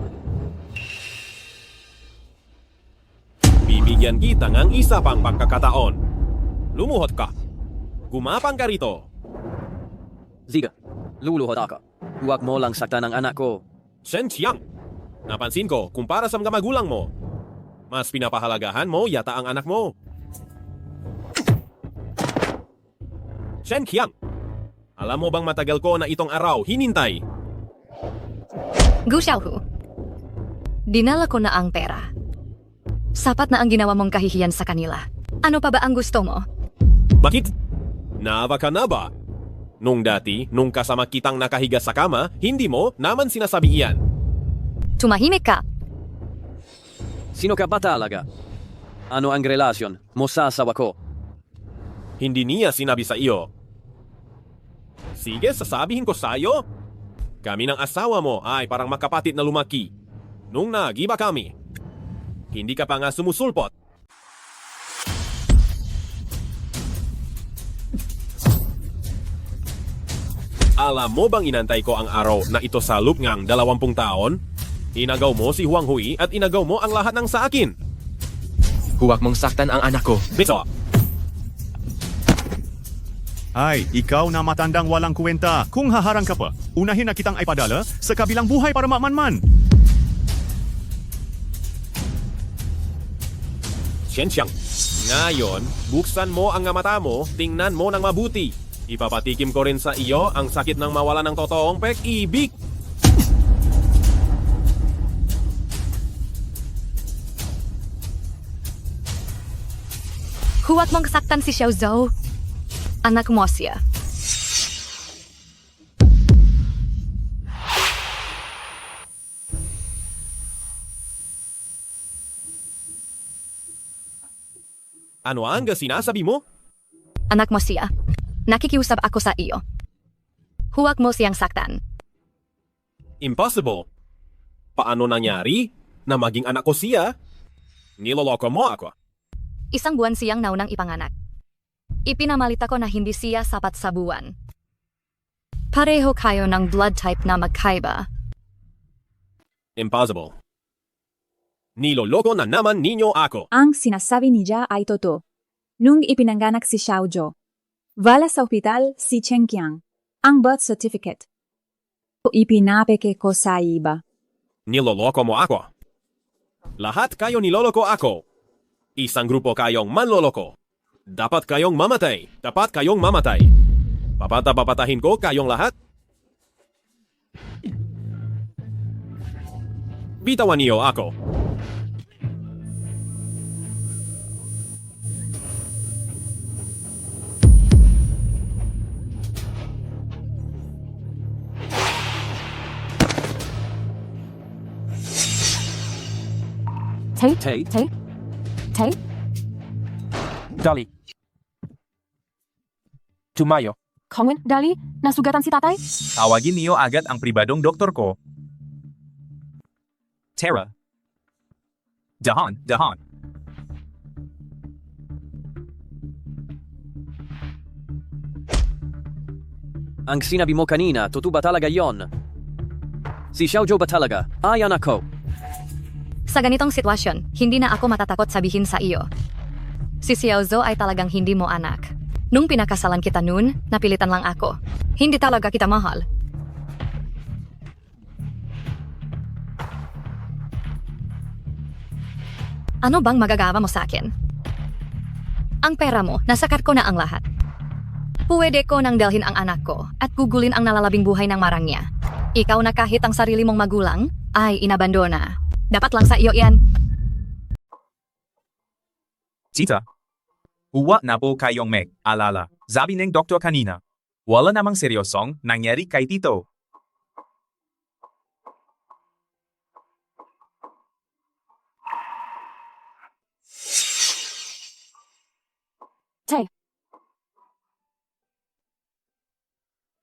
Bibigyan kita ng isa pang pagkakataon. Lumuhod ka. Gumapang ka rito. Ziga, luluhod ako. Huwag mo lang saktan ang anak ko. Shen Qiang. Napansin ko, kumpara sa mga magulang mo, mas pinapahalagahan mo yata ang anak mo. Shen Qiang. Alam mo bang matagal ko na itong araw hinintay? Gu Xiaohu. Dinala ko na ang pera. Sapat na ang ginawa mong kahihiyan sa kanila. Ano pa ba ang gusto mo? Bakit? Naba ka na ba? Nung dati, nung kasama kitang nakahiga sa kama, hindi mo naman sinasabi iyan. Tumahimik ka. Sino ka ba talaga? Ano ang relasyon mo sa asawa ko? Hindi niya sinabi sa iyo. Sige, sasabihin ko sa iyo. Kami ng asawa mo ay parang magkapatid na lumaki. Nung nagiba kami, hindi ka pa nga sumusulpot. Alam mo bang inantay ko ang araw na ito sa loop ngang 20 taon? Inagaw mo si Huang Hui at inagaw mo ang lahat ng sa akin. Huwag mong saktan ang anak ko. Biso! Ay, ikaw na matandang walang kwenta. Kung haharang ka pa, unahin na kitang ipadala sa kabilang buhay para mamanman. Shen Qiang. Ngayon, buksan mo ang mata mo, tingnan mo ng mabuti. Ipapatikim ko rin sa iyo ang sakit ng mawala ng totoong pag-ibig. Huwag mong saktan si Xiaozhou. Anak mo siya. Ano ang sinasabi mo? Anak mo siya. Nakikiusap ako sa iyo. Huwag mo siyang saktan. Impossible. Paano nangyari na maging anak ko siya? Niloloko mo ako. Isang buwan siyang naunang ipanganak. Ipinamalita ko na hindi siya sapat sa buwan. Pareho kayo ng blood type na magkaiba. Impossible. Niloloko na naman ninyo ako. Ang sinasabi niya ay totoo. Nung ipinanganak si Xiaozhou, wala sa ospital si Chen Qiang. Ang birth certificate. Ipinapeke ko sa iba. Niloloko mo ako. Lahat kayo niloloko ako. Isang grupo kayong manloloko. Dapat kayong mamatay. Dapat kayong mamatay. Papatahin ko kayong lahat. Bitawan niyo ako. Tay? Dali. Tumayo. Kongwin, Dali, nasugatan si tatay? Tawagin niyo agad ang pribadong doktor ko. Tara. Dahan. Ang sinabi mo kanina, totoo ba talaga yon? Si Xiaozhou ba talaga? Ayan ako. Sa ganitong sitwasyon, hindi na ako matatakot sabihin sa iyo. Si Xiaozhou ay talagang hindi mo anak. Nung pinakasalan kita noon, napilitan lang ako. Hindi talaga kita mahal. Ano bang magagawa mo sa akin? Ang pera mo, nasakat ko na ang lahat. Pwede ko nang dalhin ang anak ko at gugulin ang nalalabing buhay ng marangya. Ikaw na kahit ang sarili mong magulang ay inabandona. Dapat lang sa iyo yan. Tita. Huwag na po kayong alala. Sabi ng doktor kanina. Wala namang seryosong nangyari kay Tito. Tay.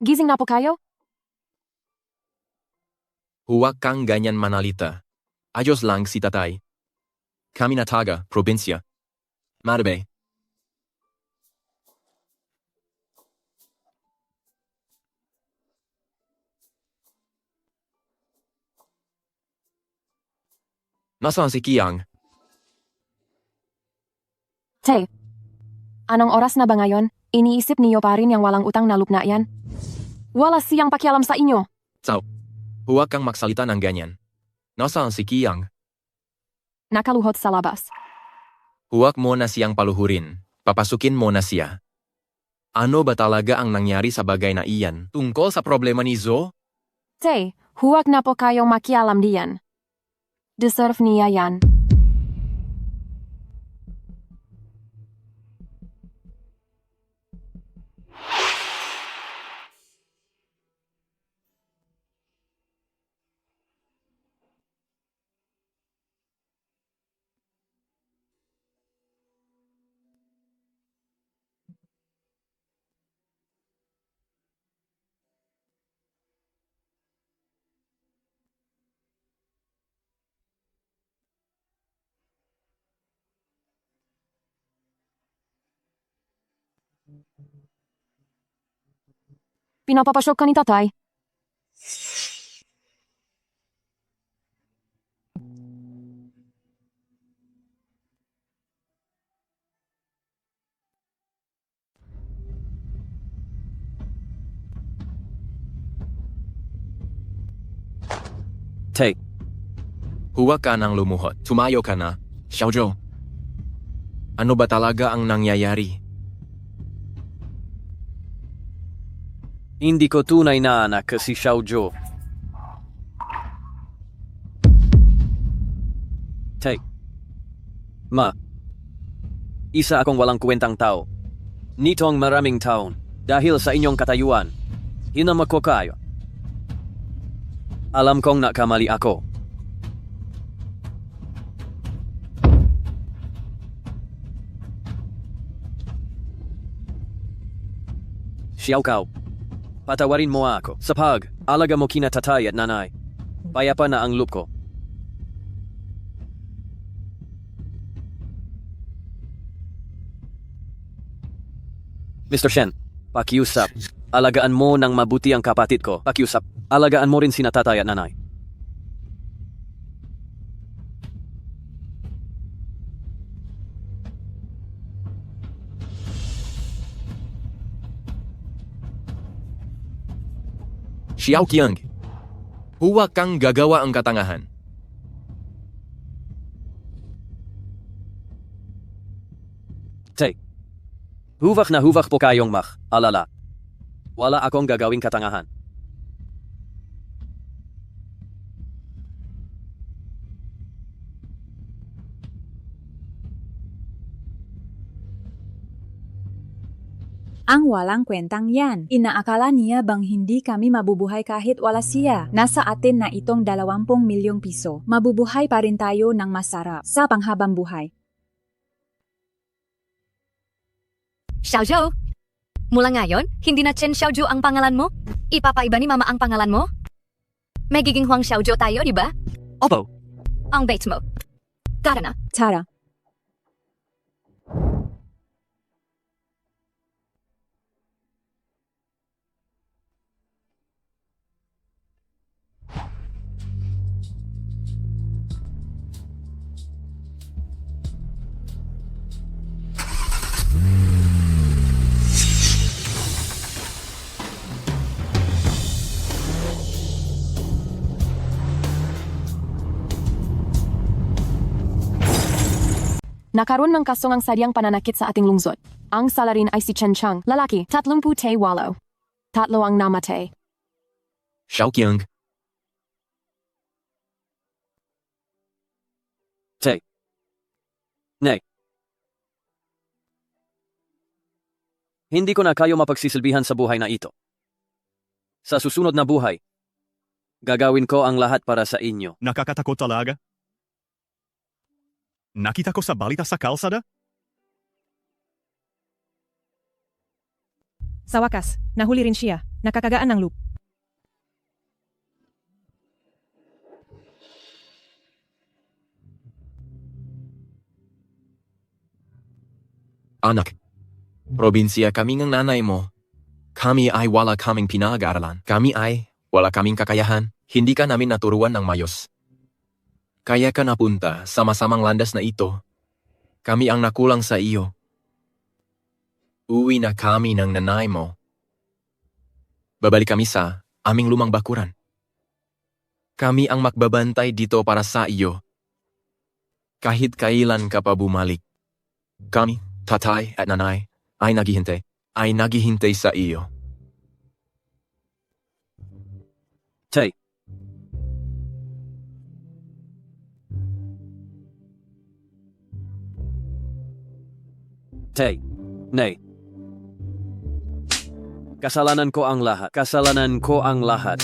Gising na po kayo? Huwag kang ganyan manalita. Ayos lang si tatay. Kami na taga, probinsya. Marbe. Nasaan si Kiang? Tay. Anong oras na ba ngayon? Iniisip niyo pa rin yung walang utang na lupna yan? Wala siyang pakialam sa inyo. So, huwag kang magsalita ng ganyan. Nasaan si Kiang? Nakaluhod sa labas. Huwag mo na siyang paluhurin. Papasukin mo na siya. Ano ba talaga ang nangyari sa bagay na iyan tungkol sa problema ni Zo? Tay, huwag na po kayong makialam diyan. Deserve niya yan. Pinapapasyok ka ni tatay? Tay. Huwag ka nang lumuhod. Tumayo ka na. Xiaozhou. Ano ba talaga ang nangyayari? Hindi ko tunay na anak si Xiaozhou. Tay. Ma. Isa akong walang kwentang tao. Nitong maraming taon, dahil sa inyong katayuan, hinamak ko kayo. Alam kong nakamali ako. Xiaokao, patawarin mo ako sa pag-alaga mo kina tatay at nanay. Payapa na ang loob ko. Mr. Shen, pakiusap. Alagaan mo ng mabuti ang kapatid ko. Pakiusap. Alagaan mo rin sina tatay at nanay. Xiao Qiang, Huwag kang gagawa ang katangahan. Tay, huvak na huvak po kayong alala. Wala akong gagawing katangahan. Ang walang kwentang yan. Inaakala niya bang hindi kami mabubuhay kahit wala siya? Nasa atin na itong 20 milyong piso. Mabubuhay pa rin tayo ng masarap sa panghabang buhay. Xiaozhou, mula ngayon, hindi na Chen Xiaozhou ang pangalan mo? Ipapaiba ni Mama ang pangalan mo? Magiging Huang Xiaozhou tayo, di ba? Opo. Ang bait mo. Tara na. Tara. Nakaroon ng kasong ang sadyang pananakit sa ating lungsod. Ang salarin ay si Chen Chang, lalaki, 38. 3 ang namatay. Xiaoqiang, Tay. Nay. Hindi ko na kayo mapagsisilbihan sa buhay na ito. Sa susunod na buhay, gagawin ko ang lahat para sa inyo. Nakakatakot talaga. Nakita ko sa balita sa kalsada? Sa wakas, nahuli rin siya. Nakakagaan ng loop. anak. Probinsya kami ng nanay mo. Kami ay wala kaming pinag-aaralan. Kami ay wala kaming kakayahan. Hindi ka namin naturuan ng mayos. Kaya ka napunta sa masamang landas na ito. Kami ang nakulang sa iyo. Uwi na kami ng nanay mo. Babalik kami sa aming lumang bakuran. Kami ang magbabantay dito para sa iyo. Kahit kailan ka pa bumalik. Kami, tatay at nanay, ay naghihintay sa iyo. Tay. Tay. Nay. Kasalanan ko ang lahat.